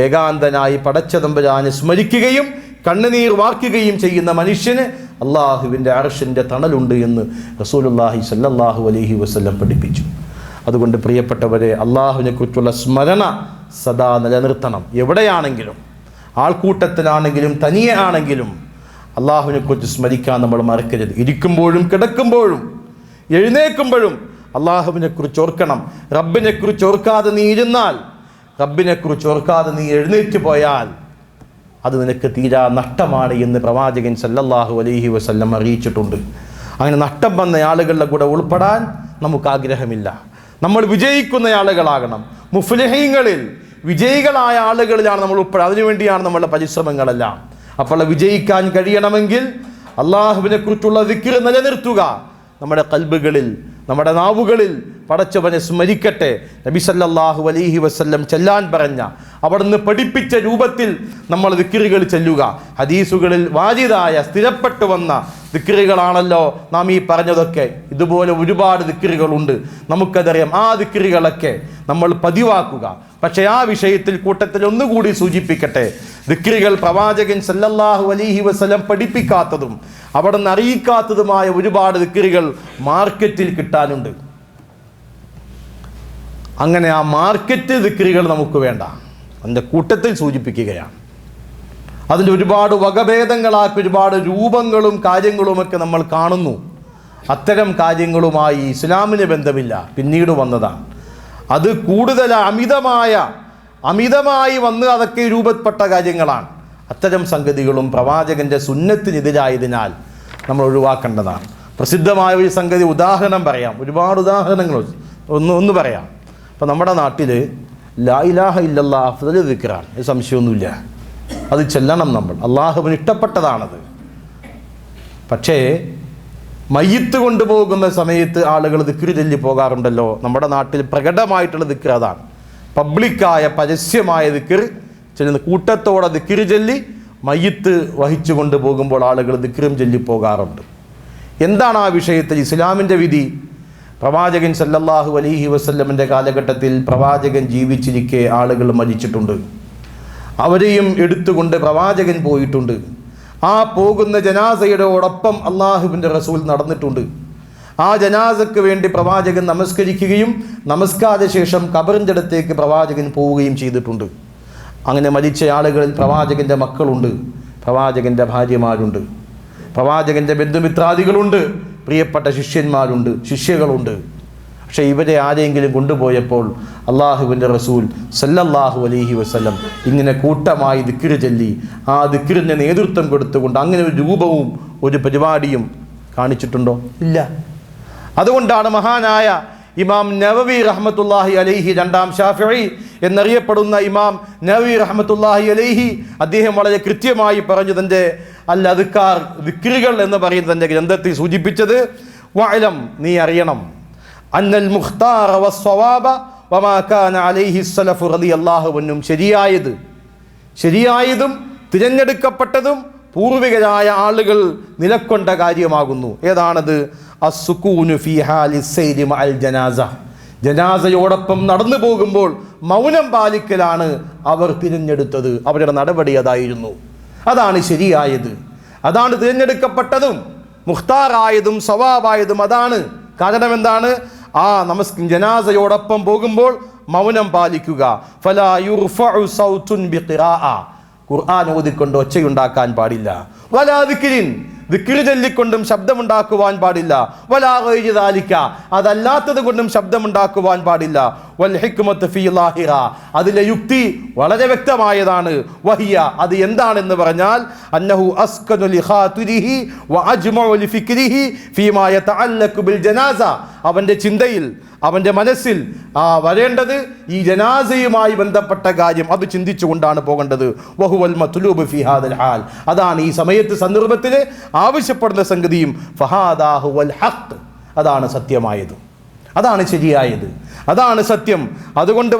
ഏകാന്തനായി പടച്ചതമ്പുരാനെ സ്മരിക്കുകയും കണ്ണുനീർ വാർക്കുകയും ചെയ്യുന്ന മനുഷ്യന് അള്ളാഹുവിൻ്റെ അർശിൻ്റെ തണലുണ്ട് എന്ന് റസൂലുള്ളാഹി സല്ലല്ലാഹു അലൈഹി വസല്ലം പഠിപ്പിച്ചു. അതുകൊണ്ട് പ്രിയപ്പെട്ടവരെ, അള്ളാഹുവിനെ കുറിച്ചുള്ള സ്മരണ സദാ നിലനിർത്തണം. എവിടെയാണെങ്കിലും, ആൾക്കൂട്ടത്തിലാണെങ്കിലും തനിയെ ആണെങ്കിലും അള്ളാഹുവിനെ കുറിച്ച് സ്മരിക്കാൻ നമ്മൾ മറക്കരുത്. ഇരിക്കുമ്പോഴും കിടക്കുമ്പോഴും എഴുന്നേൽക്കുമ്പോഴും അള്ളാഹുവിനെ കുറിച്ച് ഓർക്കണം. റബ്ബിനെ കുറിച്ച് ഓർക്കാതെ നീ ഇരുന്നാൽ, റബ്ബിനെ കുറിച്ച് ഓർക്കാതെ നീ എഴുന്നേറ്റ് പോയാൽ അത് നിനക്ക് തീരാ നഷ്ടമാണ് എന്ന് പ്രവാചകൻ സല്ലല്ലാഹു അലൈഹി വസല്ലം അറിയിച്ചിട്ടുണ്ട്. അങ്ങനെ നഷ്ടം വന്ന ആളുകളുടെ കൂടെ ഉൾപ്പെടാൻ നമുക്ക് ആഗ്രഹമില്ല. നമ്മൾ വിജയിക്കുന്ന ആളുകളാകണം. മുഫ്ലിഹീങ്ങളിൽ വിജയികളായ ആളുകളിലാണ് നമ്മൾ ഉൾപ്പെടുക. അതിനുവേണ്ടിയാണ് നമ്മളുടെ പരിശ്രമങ്ങളെല്ലാം. അപ്പോൾ വിജയിക്കാൻ കഴിയണമെങ്കിൽ അള്ളാഹുവിനെ കുറിച്ചുള്ള ദിക്ർ നിലനിർത്തുക. നമ്മുടെ ഖൽബുകളിൽ, നമ്മുടെ നാവുകളിൽ പടച്ചവനെ സ്മരിക്കട്ടെ. നബി സല്ലല്ലാഹു അലൈഹി വസല്ലം ചെല്ലാൻ പറഞ്ഞ, അവിടുന്ന് പഠിപ്പിച്ച രൂപത്തിൽ നമ്മൾ ദിക്റുകൾ ചെല്ലുക. ഹദീസുകളിൽ വാജിദായ സ്ഥിരപ്പെട്ടു വന്ന ദിക്റുകളാണല്ലോ നാം ഈ പറഞ്ഞതൊക്കെ. ഇതുപോലെ ഒരുപാട് ദിക്റുകളുണ്ട്, നമുക്കതറിയാം. ആ ദിക്റുകളൊക്കെ നമ്മൾ പതിവാക്കുക. പക്ഷേ ആ വിഷയത്തിൽ കൂട്ടത്തിൽ ഒന്നുകൂടി സൂചിപ്പിക്കട്ടെ, ദിക്റുകൾ പ്രവാചകൻ സല്ലല്ലാഹു അലൈഹി വസല്ലം പഠിപ്പിക്കാത്തതും അവിടെ നിന്ന് അറിയിക്കാത്തതുമായ ഒരുപാട് ദിക്റുകൾ മാർക്കറ്റിൽ കിട്ടാനുണ്ട്. അങ്ങനെ ആ മാർക്കറ്റ് ദിക്റുകൾ നമുക്ക് വേണ്ട, അതിൻ്റെ കൂട്ടത്തിൽ സൂചിപ്പിക്കുകയാണ്. അതിൻ്റെ ഒരുപാട് വകഭേദങ്ങളാക്കി ഒരുപാട് രൂപങ്ങളും കാര്യങ്ങളുമൊക്കെ നമ്മൾ കാണുന്നു. അത്തരം കാര്യങ്ങളുമായി ഇസ്ലാമിന് ബന്ധമില്ല, പിന്നീട് വന്നതാണ്. അത് കൂടുതൽ അമിതമായി വന്ന് അതൊക്കെ രൂപപ്പെട്ട കാര്യങ്ങളാണ്. അത്തരം സംഗതികളും പ്രവാചകൻ്റെ സുന്നത്തിനെതിരായതിനാൽ നമ്മൾ ഒഴിവാക്കേണ്ടതാണ്. പ്രസിദ്ധമായ ഒരു സംഗതി ഉദാഹരണം പറയാം, ഒരുപാട് ഉദാഹരണങ്ങൾ ഒന്ന് പറയാം. അപ്പോൾ നമ്മുടെ നാട്ടിൽ ലാ ഇലാഹ ഇല്ലല്ലാഹ് അഫ്ദൽ ദിക്റാണ്, സംശയമൊന്നുമില്ല. അത് ചെല്ലണം നമ്മൾ, അള്ളാഹുവിന് ഇഷ്ടപ്പെട്ടതാണത്. പക്ഷേ മയ്യിത്ത് കൊണ്ടുപോകുന്ന സമയത്ത് ആളുകൾ ദിക്ർ ചൊല്ലി പോകാറുണ്ടല്ലോ. നമ്മുടെ നാട്ടിൽ പ്രകടമായിട്ടുള്ള ദിക്ർ അതാണ്. പബ്ലിക്കായ പരസ്യമായ ദിക്ർ ചെല്ലുന്ന കൂട്ടത്തോടെ ദിക്ർ ചൊല്ലി മയ്യിത്ത് വഹിച്ചു കൊണ്ടുപോകുമ്പോൾ ആളുകൾ ദിക്റും ചൊല്ലി പോകാറുണ്ട്. എന്താണ് ആ വിഷയത്തിൽ ഇസ്ലാമിൻ്റെ വിധി? പ്രവാചകൻ സല്ലല്ലാഹു അലൈഹി വസല്ലമിൻ്റെ കാലഘട്ടത്തിൽ പ്രവാചകൻ ജീവിച്ചിരിക്കെ ആളുകൾ മരിച്ചിട്ടുണ്ട്. അവരെയും എടുത്തുകൊണ്ട് പ്രവാചകൻ പോയിട്ടുണ്ട്. ആ പോകുന്ന ജനാസയോടൊപ്പം അള്ളാഹുവിൻ്റെ റസൂൽ നടന്നിട്ടുണ്ട്. ആ ജനാസയ്ക്ക് വേണ്ടി പ്രവാചകൻ നമസ്കരിക്കുകയും നമസ്കാര ശേഷം ഖബറിൻ്റെ അടുത്തേക്ക് പ്രവാചകൻ പോവുകയും ചെയ്തിട്ടുണ്ട്. അങ്ങനെ മരിച്ച ആളുകളിൽ പ്രവാചകൻ്റെ മക്കളുണ്ട്, പ്രവാചകൻ്റെ ഭാര്യമാരുണ്ട്, പ്രവാചകൻ്റെ ബന്ധുമിത്രാദികളുണ്ട്, പ്രിയപ്പെട്ട ശിഷ്യന്മാരുണ്ട്, ശിഷ്യകളുണ്ട്. പക്ഷേ ഇവരെ ആരെങ്കിലും കൊണ്ടുപോയപ്പോൾ അള്ളാഹുവിൻ്റെ റസൂൽ സല്ലല്ലാഹു അലൈഹി വസല്ലം ഇങ്ങനെ കൂട്ടമായി ദിക്ർ ചൊല്ലി ആ ദിക്റിന് നേതൃത്വം കൊടുത്തുകൊണ്ട് അങ്ങനെ ഒരു രൂപവും ഒരു പരിപാടിയും കാണിച്ചിട്ടുണ്ടോ? ഇല്ല. അതുകൊണ്ടാണ് മഹാനായ ഇമാം നവവി റഹ്മത്തുള്ളാഹി അലൈഹി, രണ്ടാം ഷാഫിഈ എന്നറിയപ്പെടുന്ന ഇമാം നവവി റഹ്മത്തുള്ളാഹി അലൈഹി, അദ്ദേഹം വളരെ കൃത്യമായി പറഞ്ഞു തൻ്റെ അൽ അദ്കാർ ദിക്റുകൾ എന്ന് പറയുന്ന തൻ്റെ ഗ്രന്ഥത്തിൽ സൂചിപ്പിച്ചത്, വഅലം, നീ അറിയണം, അന്നൽ മുഖ്താറ വസ്സവാബ വമാ കാന അലൈഹി സലഫു റളിയല്ലാഹു അൻഹും, ശരിയായതും തിരഞ്ഞെടുക്കപ്പെട്ടതും പൂർവികരായ ആളുകൾ നിലക്കൊണ്ട കാര്യമാകുന്നു. ഏതാണത്? അസ്സുകൂനു ഫീ ഹാലി സൈരി മഅൽ ജനാസ, ജനാസയോടൊപ്പം നടന്നു പോകുമ്പോൾ മൗനം പാലിക്കലാണ് അവർ തിരഞ്ഞെടുത്തത്. അവരുടെ നടപടി അതായിരുന്നു. അതാണ് ശരിയായത്, അതാണ് തിരഞ്ഞെടുക്കപ്പെട്ടതും മുഖ്താറായതും സവാബായതും അതാണ്. കാരണം എന്താണ്? ജനാസയോടൊപ്പം പോകുമ്പോൾ മൗനം പാലിക്കുക. ഫലാ യുർഫഉ സൗതുൻ ബിഖിറാഅ, ഖുർആൻ ഓതിക്കൊണ്ട് ഒച്ചയുണ്ടാക്കാൻ പാടില്ല. വലാ ദിക്രിൻ, ദിക്ർ ചൊല്ലിക്കൊണ്ടും ശബ്ദമുണ്ടാക്കുവാൻ പാടില്ല. വലാ ഗൈരി ദാലിക, അതല്ലാത്തത് കൊണ്ടും ശബ്ദമുണ്ടാക്കുവാൻ പാടില്ല. വൽ ഹിക്മത്തു ഫീ ലാഹിറ, അതിലെ യുക്തി വളരെ വ്യക്തമായതാണ്. വഹിയ, അത് എന്താണെന്ന് പറഞ്ഞാൽ അന്നഹു അസ്കനു ലിഖാതിരിഹി വഅജ്മഉ ലിഫിക്രിഹി ഫീമാ യതഅല്ലഖു ബിൽ ജനാസ, അവൻ്റെ ചിന്തയിൽ, അവൻ്റെ മനസ്സിൽ വരേണ്ടത് ഈ ജനാസയുമായി ബന്ധപ്പെട്ട കാര്യം, അത് ചിന്തിച്ചുകൊണ്ടാണ് പോകേണ്ടത്. വഹുവൽ മത്ലൂബ് ഫീ ഹാദൽ ഹാൽ, അതാണ് ഈ സമയത്ത് സന്ദർഭത്തിൽ ആവശ്യപ്പെടുന്ന സംഗതിയും. ഫഹാദാഹു വൽ ഹഖ്, അതാണ് സത്യമായത്, അതാണ് ശരിയായത്, അതാണ് സത്യം. അതുകൊണ്ട്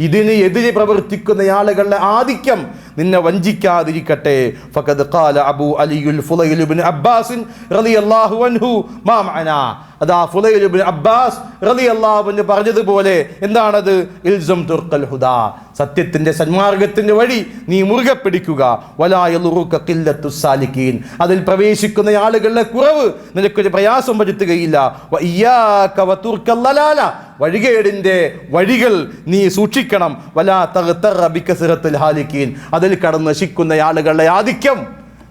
ഇതിന് എതിരെ പ്രവർത്തിക്കുന്ന ആളുകളുടെ ആധിക്യം നിന്നെ വഞ്ചിക്കാതിരിക്കട്ടെ. ഫഖദ് ഖാല അബൂ അലിയുൽ ഫുളൈൽ ഇബ്നു അബ്ബാസ് റളിയല്ലാഹു അൻഹു മാ മഅനാ, അതാ ഫുളൈൽ ഇബ്നു അബ്ബാസ് റളിയല്ലാഹു അൻഹു പറഞ്ഞതുപോലെ എന്താണത്? ഇൽസം തുർഖൽ ഹുദാ, സത്യത്തിൻ്റെ സന്മാർഗത്തിൻ്റെ വഴി നീ മുറുകെ പിടിക്കുക. വലാ യളുറുക ഖില്ലത്തുസ് സാലികീൻ, അതിൽ പ്രവേശിക്കുന്ന ആളുകളുടെ കുറവ് നിനക്കൊരു പ്രയാസം വരുത്തുകയില്ല. വഇയ്യാക വതുർക്കൽ ലലാല, വഴികേടിൻ്റെ വഴികൾ നീ സൂക്ഷിക്കണം. വലാ തഗ്തറ ബികസറത്തിൽ ഹാലികീൻ, അതിൽ കടന്ന് നശിക്കുന്ന ആളുകളുടെ ആധിക്യം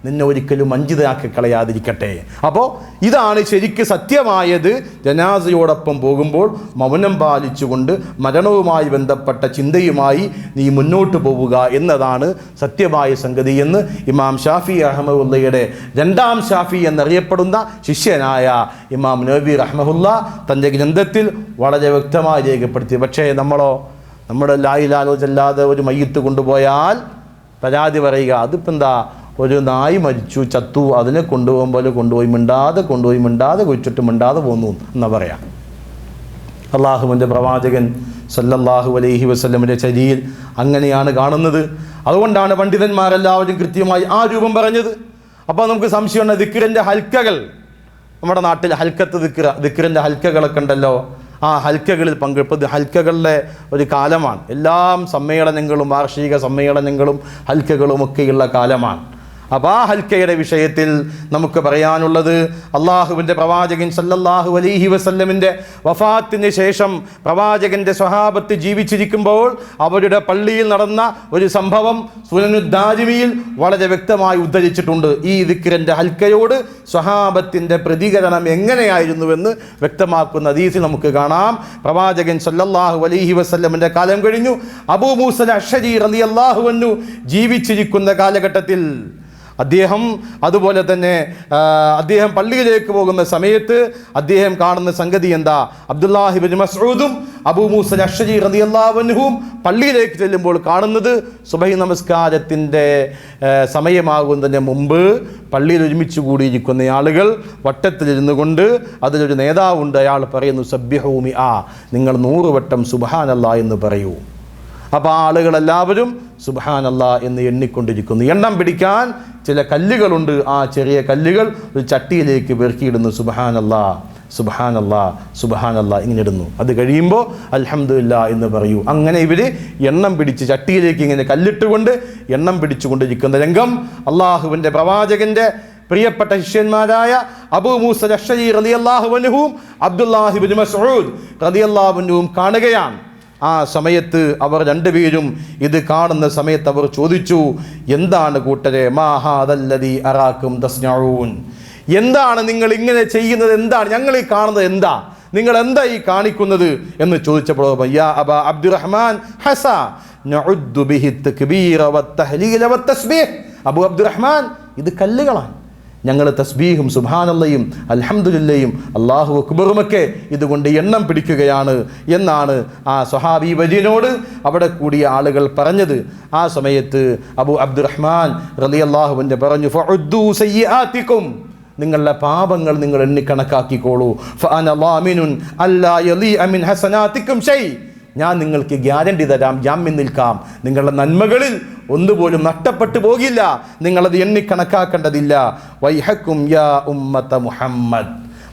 നിന്നെ ഒരിക്കലും വഞ്ചിതയാക്കി കളയാതിരിക്കട്ടെ. അപ്പോൾ ഇതാണ് ശരിക്ക് സത്യമായത്. ജനാസയോടൊപ്പം പോകുമ്പോൾ മൗനം പാലിച്ചുകൊണ്ട് മരണവുമായി ബന്ധപ്പെട്ട ചിന്തയുമായി നീ മുന്നോട്ട് പോവുക എന്നതാണ് സത്യമായ സംഗതി എന്ന് ഇമാം ഷാഫി റഹ്മത്തുള്ളയുടെ രണ്ടാം ഷാഫി എന്നറിയപ്പെടുന്ന ശിഷ്യനായ ഇമാം നവവി റഹ്മത്തുള്ള തൻ്റെ ഗ്രന്ഥത്തിൽ വളരെ വ്യക്തമായി രേഖപ്പെടുത്തി. പക്ഷേ നമ്മുടെ ലാ ഇലാഹ ഇല്ലല്ലാഹ് ഒരു മയ്യിത്ത് കൊണ്ടുപോയാൽ പരാതി പറയുക, അതിപ്പോൾ എന്താ, ഒരു നായി മരിച്ചു ചത്തു, അതിനെ കൊണ്ടുപോകുമ്പോൾ കൊണ്ടുപോയി മിണ്ടാതെ കുഴിച്ചിട്ട് മിണ്ടാതെ പോന്നു എന്നാ പറയാം. അള്ളാഹുവിൻ്റെ പ്രവാചകൻ സല്ലല്ലാഹു അലൈഹി വസല്ലമിൻ്റെ ചര്യയിൽ അങ്ങനെയാണ് കാണുന്നത്. അതുകൊണ്ടാണ് പണ്ഡിതന്മാരെല്ലാവരും കൃത്യമായി ആ രൂപം പറഞ്ഞത്. അപ്പോൾ നമുക്ക് സംശയമുണ്ട്, ദിക്റിൻ്റെ ഹൽക്കകൾ നമ്മുടെ നാട്ടിൽ ഹൽക്കത്ത് ദിക്റിൻ്റെ ഹൽക്കകളൊക്കെ ഉണ്ടല്ലോ. ആ ഹൽക്കകളിൽ പങ്കെടുപ്പത് ഹൽക്കകളുടെ ഒരു കാലമാണ്. എല്ലാം സമ്മേളനങ്ങളും വാർഷിക സമ്മേളനങ്ങളും ഹൽക്കകളുമൊക്കെയുള്ള കാലമാണ്. അപ്പോൾ ആ ഹൽക്കയുടെ വിഷയത്തിൽ നമുക്ക് പറയാനുള്ളത്, അള്ളാഹുവിൻ്റെ പ്രവാചകൻ സല്ലല്ലാഹു അലൈഹി വസല്ലമിൻ്റെ വഫാത്തിന് ശേഷം പ്രവാചകൻ്റെ സ്വഹാബത്ത് ജീവിച്ചിരിക്കുമ്പോൾ അവരുടെ പള്ളിയിൽ നടന്ന ഒരു സംഭവം സുനനുദ്ദാരിമിയിൽ വളരെ വ്യക്തമായി ഉദ്ധരിച്ചിട്ടുണ്ട്. ഈ ദിക്റിൻ്റെ ഹൽക്കയോട് സ്വഹാബത്തിൻ്റെ പ്രതികരണം എങ്ങനെയായിരുന്നുവെന്ന് വ്യക്തമാക്കുന്ന ഹദീസിൽ നമുക്ക് കാണാം. പ്രവാചകൻ സല്ലല്ലാഹു അലൈഹി വസല്ലമിൻ്റെ കാലം കഴിഞ്ഞു. അബൂ മൂസ അശ്അരി റളിയല്ലാഹു അൻഹു ജീവിച്ചിരിക്കുന്ന കാലഘട്ടത്തിൽ അതുപോലെ തന്നെ അദ്ദേഹം പള്ളിയിലേക്ക് പോകുന്ന സമയത്ത് അദ്ദേഹം കാണുന്ന സംഗതി എന്താ? അബ്ദുല്ലാഹി ഇബ്നു മസ്ഊദും അബൂ മൂസ അശ്അരി റളിയല്ലാഹു അൻഹും പള്ളിയിലേക്ക് ചെല്ലുമ്പോൾ കാണുന്നത് സുബഹി നമസ്കാരത്തിൻ്റെ സമയമാകുന്നതിന് മുമ്പ് പള്ളിയിൽ ഒരുമിച്ച് കൂടിയിരിക്കുന്ന ആളുകൾ വട്ടത്തിലിരുന്നു കൊണ്ട് അതിലൊരു നേതാവുണ്ട്. അയാൾ പറയുന്നു, സബ്ബിഹൂ മിആ, നിങ്ങൾ 100 വട്ടം സുബ്ഹാനല്ലാഹ് എന്ന് പറയൂ. അപ്പോൾ ആ ആളുകളെല്ലാവരും സുബ്ഹാനല്ലാഹ് എന്ന് എണ്ണിക്കൊണ്ടിരിക്കുന്നു. എണ്ണം പിടിക്കാൻ ചില കല്ലുകളുണ്ട്. ആ ചെറിയ കല്ലുകൾ ഒരു ചട്ടിയിലേക്ക് പെറുക്കിയിടുന്നു. സുബ്ഹാനല്ലാഹ് സുബ്ഹാനല്ലാഹ് സുബ്ഹാനല്ലാഹ് ഇങ്ങനെ ഇടുന്നു. അത് കഴിയുമ്പോൾ അൽഹംദുലില്ലാഹ് എന്ന് പറയൂ. അങ്ങനെ ഇവർ എണ്ണം പിടിച്ച് ചട്ടിയിലേക്ക് ഇങ്ങനെ കല്ലിട്ടുകൊണ്ട് എണ്ണം പിടിച്ചുകൊണ്ടിരിക്കുന്ന രംഗം അള്ളാഹുവിൻ്റെ പ്രവാചകൻ്റെ പ്രിയപ്പെട്ട ശിഷ്യന്മാരായ അബൂ മൂസ അശ്അരി റളിയല്ലാഹു അൻഹുവും അബ്ദുല്ലാഹി ഇബ്നു മസ്ഊദ് റളിയല്ലാഹു അൻഹുവും കാണുകയാണ്. ആ സമയത്ത് അവർ രണ്ടുപേരും ഇത് കാണുന്ന സമയത്ത് അവർ ചോദിച്ചു, എന്താണ് കൂട്ടരെ, മാ ഹാദല്ലദീ അറാക്കും തസ്നഊൻ, എന്താണ് നിങ്ങൾ ഇങ്ങനെ ചെയ്യുന്നത്, എന്താണ് ഞങ്ങൾ ഈ കാണുന്നത്, എന്താ നിങ്ങൾ എന്താ ഈ കാണിക്കുന്നത് എന്ന് ചോദിച്ചപ്പോൾ, യാ അബാ അബ്ദുറഹ്മാൻ ഹസ നഉദ്ദു ബിഹി തക്ബീറ വത്തഹ്ലീല വത്തസ്ബീഹ്, അബൂ അബ്ദുറഹ്മാൻ, ഇത് കല്ലുകളാണ്. ഞങ്ങൾ തസ്ബീഹും സുബ്ഹാനല്ലയും അൽഹംദുലില്ലയും അല്ലാഹു അക്ബറുമൊക്കെ ഇതുകൊണ്ട് എണ്ണം പിടിക്കുകയാണ് എന്നാണ് ആ സ്വഹാബി വര്യനോട് അവിടെ കൂടിയ ആളുകൾ പറഞ്ഞത്. ആ സമയത്ത് അബൂ അബ്ദുറഹ്മാൻ റളിയല്ലാഹു അൻഹു പറഞ്ഞു, ഫഉദ്ദൂ സയ്യിആതികും, നിങ്ങളുടെ പാപങ്ങൾ നിങ്ങൾ എണ്ണിക്കണക്കാക്കിക്കോളൂ. ഫഅന ളാമിനുൻ അല്ലാ യളീഅ മിൻ ഹസനാതികും ഷൈ, ഞാൻ നിങ്ങൾക്ക് ഗ്യാരണ്ടി തരാം, ജാമ്യം നിൽക്കാം, നിങ്ങളുടെ നന്മകളിൽ ഒന്നുപോലും നഷ്ടപ്പെട്ടു പോകില്ല, നിങ്ങളത് എണ്ണിക്കണക്കാക്കേണ്ടതില്ല. വൈഹക്കും യാ ഉമ്മത മുഹമ്മദ്,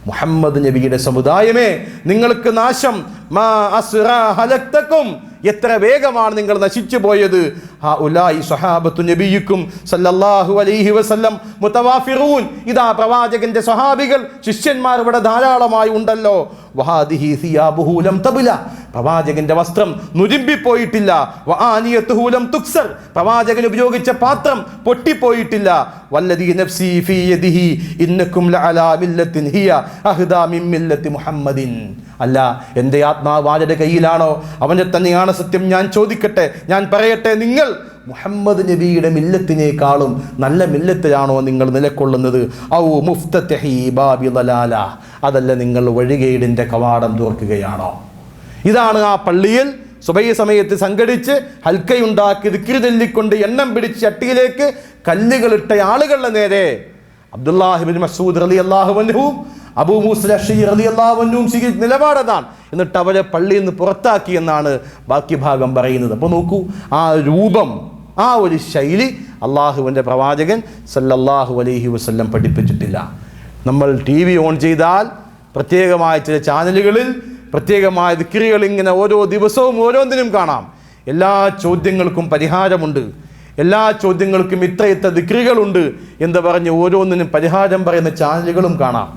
മുഹമ്മദ് നബിയുടെ സമുദായമേ, നിങ്ങൾക്ക് നാശം. മാ അസ്റാ ഹലക്തകും, എത്ര വേഗമാണ് നിങ്ങൾ നശിച്ചു പോയത്. ഹഉലായി സ്വഹാബത്തു നബിയിക്കും സല്ലല്ലാഹു അലൈഹി വസല്ലം മുതവാഫിറൂൻ, ഇതാ പ്രവാചകന്റെ സ്വഹാബികൾ ശിഷ്യന്മാർ ഇവിടെ ധാരാളമായി ഉണ്ടല്ലോ. വഹാദിഹി സിയാബുഹു ലം തബ്ല, പ്രവാചകന്റെ വസ്ത്രം നുരുമ്പിപ്പോയിട്ടില്ല. വആനിയതുഹു ലം തുക്സർ, പ്രവാചകൻ ഉപയോഗിച്ച പാത്രം പൊട്ടിപ്പോയിട്ടില്ല. വല്ലദീ നഫ്സി ഫീ യദിഹി ഇന്നകും ലഅലാ മില്ലത്തിൻ ഹിയ അഹ്ദാ മിൻ മില്ലത്തി മുഹമ്മദിൻ, അല്ല, എൻ്റെ ആത്മാവ് ആരുടെ കയ്യിലാണോ അവൻ്റെ തന്നെയാണ് സത്യം. ഞാൻ ചോദിക്കട്ടെ, ഞാൻ പറയട്ടെ, നിങ്ങൾ മുഹമ്മദ് നബിയുടെ മില്ലത്തിനേക്കാളും നല്ല മില്ലത്തിലാണോ നിങ്ങൾ നിലകൊള്ളുന്നത്? ഔ മുഫ്തതഹി ബാബി ദലാല, അതല്ല നിങ്ങൾ വഴികേടിൻ്റെ കവാടം തുറക്കുകയാണോ? ഇതാണ് ആ പള്ളിയിൽ സുബഹി സമയത്ത് സംഘടിച്ച് ഹൽക്കയുണ്ടാക്കി ദിക്ർ ചൊല്ലിക്കൊണ്ട് എണ്ണം പിടിച്ച് ചട്ടിയിലേക്ക് കല്ലുകളിട്ട ആളുകളുടെ നേരെ അബ്ദുല്ലാഹി ഇബ്നു മസ്ഊദ് റളിയല്ലാഹു അൻഹുവും അബൂ മൂസ അശ്അരി റളിയല്ലാഹു അൻഹുവും സ്വീകരിച്ച നിലപാടതാണ്. എന്നിട്ട് അവരെ പള്ളിയിൽ നിന്ന് പുറത്താക്കി എന്നാണ് ബാക്കി ഭാഗം പറയുന്നത്. അപ്പോൾ നോക്കൂ, ആ രൂപം, ആ ഒരു ശൈലി അള്ളാഹുവിൻ്റെ പ്രവാചകൻ സല്ലല്ലാഹു അലൈഹി വസല്ലം പഠിപ്പിച്ചിട്ടില്ല. നമ്മൾ TV ഓൺ ചെയ്താൽ പ്രത്യേകമായ ചില ചാനലുകളിൽ പ്രത്യേകമായ ദിക്റുകൾ ഇങ്ങനെ ഓരോ ദിവസവും ഓരോന്നിനും കാണാം. എല്ലാ ചോദ്യങ്ങൾക്കും പരിഹാരമുണ്ട്, എല്ലാ ചോദ്യങ്ങൾക്കും ഇത്ര ദിക്റുകളുണ്ട് എന്ന് പറഞ്ഞ് ഓരോന്നിനും പരിഹാരം പറയുന്ന ചാനലുകളും കാണാം.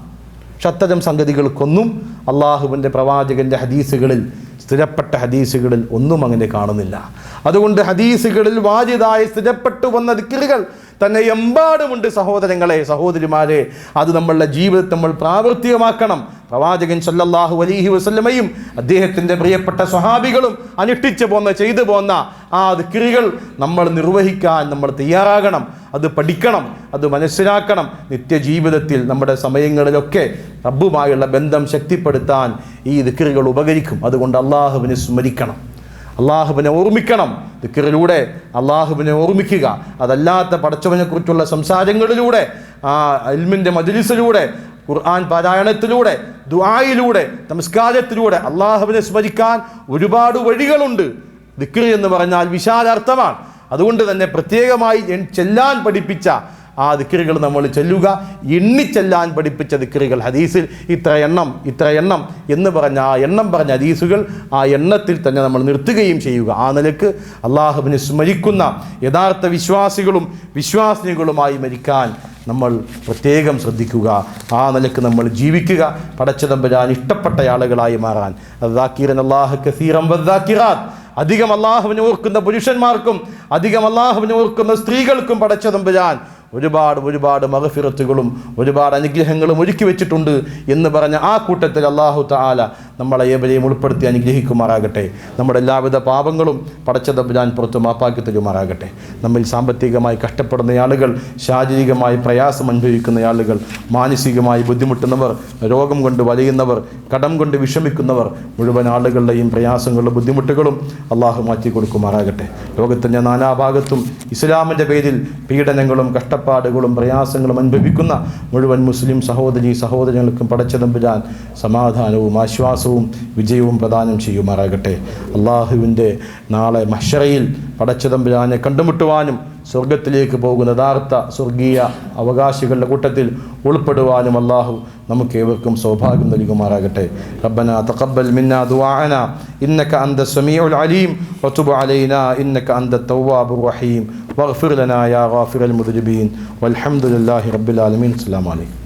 അത്തരം സംഗതികൾക്കൊന്നും അള്ളാഹുവിൻ്റെ പ്രവാചകൻ്റെ ഹദീസുകളിൽ, സ്ഥിരപ്പെട്ട ഹദീസുകളിൽ ഒന്നും അങ്ങനെ കാണുന്നില്ല. അതുകൊണ്ട് ഹദീസുകളിൽ വാജിദായി സ്ഥിരപ്പെട്ടു വന്ന ദിക്റുകൾ തന്നെ എമ്പാടുമുണ്ട്. സഹോദരങ്ങളെ, സഹോദരിമാരെ, അത് നമ്മളുടെ ജീവിതത്തിൽ നമ്മൾ പ്രാവർത്തികമാക്കണം. പ്രവാചകൻ സല്ലല്ലാഹു അലൈഹി വസല്ലമയും അദ്ദേഹത്തിൻ്റെ പ്രിയപ്പെട്ട സ്വഹാബികളും അനുഷ്ഠിച്ചു പോന്ന, ചെയ്തു പോന്ന ആ ദിക്റുകൾ നമ്മൾ നിർവഹിക്കാൻ നമ്മൾ തയ്യാറാകണം. അത് പഠിക്കണം, അത് മനസ്സിലാക്കണം. നിത്യജീവിതത്തിൽ നമ്മുടെ സമയങ്ങളിലൊക്കെ റബ്ബുമായുള്ള ബന്ധം ശക്തിപ്പെടുത്താൻ ഈ ദിക്റുകൾ ഉപകരിക്കും. അതുകൊണ്ട് അള്ളാഹുവിനെ സ്മരിക്കണം, അള്ളാഹുവിനെ ഓർമ്മിക്കണം. ദിക്റിലൂടെ അള്ളാഹുവിനെ ഓർമ്മിക്കുക, അതല്ലാത്ത പടച്ചവനെക്കുറിച്ചുള്ള സംസാരങ്ങളിലൂടെ, ആ ഇൽമിൻ്റെ മജ്ലിസിലൂടെ, ഖുർആൻ പാരായണത്തിലൂടെ, ദുആയിലൂടെ, നമസ്കാരത്തിലൂടെ അള്ളാഹുവിനെ സ്മരിക്കാൻ ഒരുപാട് വഴികളുണ്ട്. ദിക്ർ എന്ന് പറഞ്ഞാൽ വിശാലാർത്ഥമാണ്. അതുകൊണ്ട് തന്നെ പ്രത്യേകമായി ചെല്ലാൻ പഠിപ്പിച്ച ആ ദിക്റുകൾ നമ്മൾ ചൊല്ലുക. എണ്ണിച്ചെല്ലാൻ പഠിപ്പിച്ച ദിക്റുകൾ ഹദീസിൽ ഇത്ര എണ്ണം എന്ന് പറഞ്ഞ ആ എണ്ണം പറഞ്ഞ ഹദീസുകൾ ആ എണ്ണത്തിൽ തന്നെ നമ്മൾ നിർത്തുകയും ചെയ്യുക. ആ നിലക്ക് അള്ളാഹുവിനെ സ്മരിക്കുന്ന യഥാർത്ഥ വിശ്വാസികളും വിശ്വാസിനികളുമായി മരിക്കാൻ നമ്മൾ പ്രത്യേകം ശ്രദ്ധിക്കുക. ആ നിലക്ക് നമ്മൾ ജീവിക്കുക. പടച്ചതമ്പുരാൻ ഇഷ്ടപ്പെട്ട ആളുകളായി മാറാൻ. അദ്ദാക്കിറൻ അല്ലാഹു കസീറൻ വദ്ദാക്കിറാത്ത്, അധികം അള്ളാഹുവിനെ ഓർക്കുന്ന പുരുഷന്മാർക്കും അധികം അള്ളാഹുവിനെ ഓർക്കുന്ന സ്ത്രീകൾക്കും പടച്ചതമ്പുരാൻ ഒരുപാട് മഗ്ഫിറത്തുകളും ഒരുപാട് അനുഗ്രഹങ്ങളും ഒരുക്കി വെച്ചിട്ടുണ്ട് എന്ന് പറഞ്ഞ ആ കൂട്ടത്തിൽ അല്ലാഹു തആല നമ്മളെ ഏവരെയും ഉൾപ്പെടുത്തി അനുഗ്രഹിക്കുമാറാകട്ടെ. നമ്മുടെ എല്ലാവിധ പാപങ്ങളും പടച്ചതമ്പുരാൻ പുറത്ത് മാപ്പാക്കി തരുമാറാകട്ടെ. നമ്മിൽ സാമ്പത്തികമായി കഷ്ടപ്പെടുന്ന ആളുകൾ, ശാരീരികമായി പ്രയാസം അനുഭവിക്കുന്ന ആളുകൾ, മാനസികമായി ബുദ്ധിമുട്ടുന്നവർ, രോഗം കൊണ്ട് വലയുന്നവർ, കടം കൊണ്ട് വിഷമിക്കുന്നവർ, മുഴുവൻ ആളുകളുടെയും പ്രയാസങ്ങളും ബുദ്ധിമുട്ടുകളും അള്ളാഹു മാറ്റി കൊടുക്കുമാറാകട്ടെ. ലോകത്തിൻ്റെ നാനാഭാഗത്തും ഇസ്ലാമിൻ്റെ പേരിൽ പീഡനങ്ങളും കഷ്ടപ്പാടുകളും പ്രയാസങ്ങളും അനുഭവിക്കുന്ന മുഴുവൻ മുസ്ലിം സഹോദരങ്ങൾക്കും പടച്ചതമ്പുരാൻ സമാധാനവും ആശ്വാസവും വിജയവും പ്രദാനം ചെയ്യുമാറാകട്ടെ. അള്ളാഹുവിൻ്റെ നാളെ മഹ്ശറയിൽ പടച്ചതമ്പുരാനെ കണ്ടുമുട്ടുവാനും സ്വർഗത്തിലേക്ക് പോകുന്ന യഥാർത്ഥ സ്വർഗീയ അവകാശികളുടെ കൂട്ടത്തിൽ ഉൾപ്പെടുവാനും അല്ലാഹു നമുക്ക് ഏവർക്കും സൗഭാഗ്യം നൽകുമാറാകട്ടെ. റബ്ബനാ തഖബ്ബൽ മിന്നാ ദുആഅനാ ഇന്നക അൻതസ് സമീഉൽ അലീം വതുബ് അലൈനാ ഇന്നക അൻതത് തവ്വാബുർ റഹീം വഗ്ഫിർ ലനാ യാ ഗാഫിറൽ മുദ്നിബീൻ വൽഹംദുലില്ലാഹി റബ്ബിൽ ആലമീൻ. അസ്സലാമു അലൈക്കും.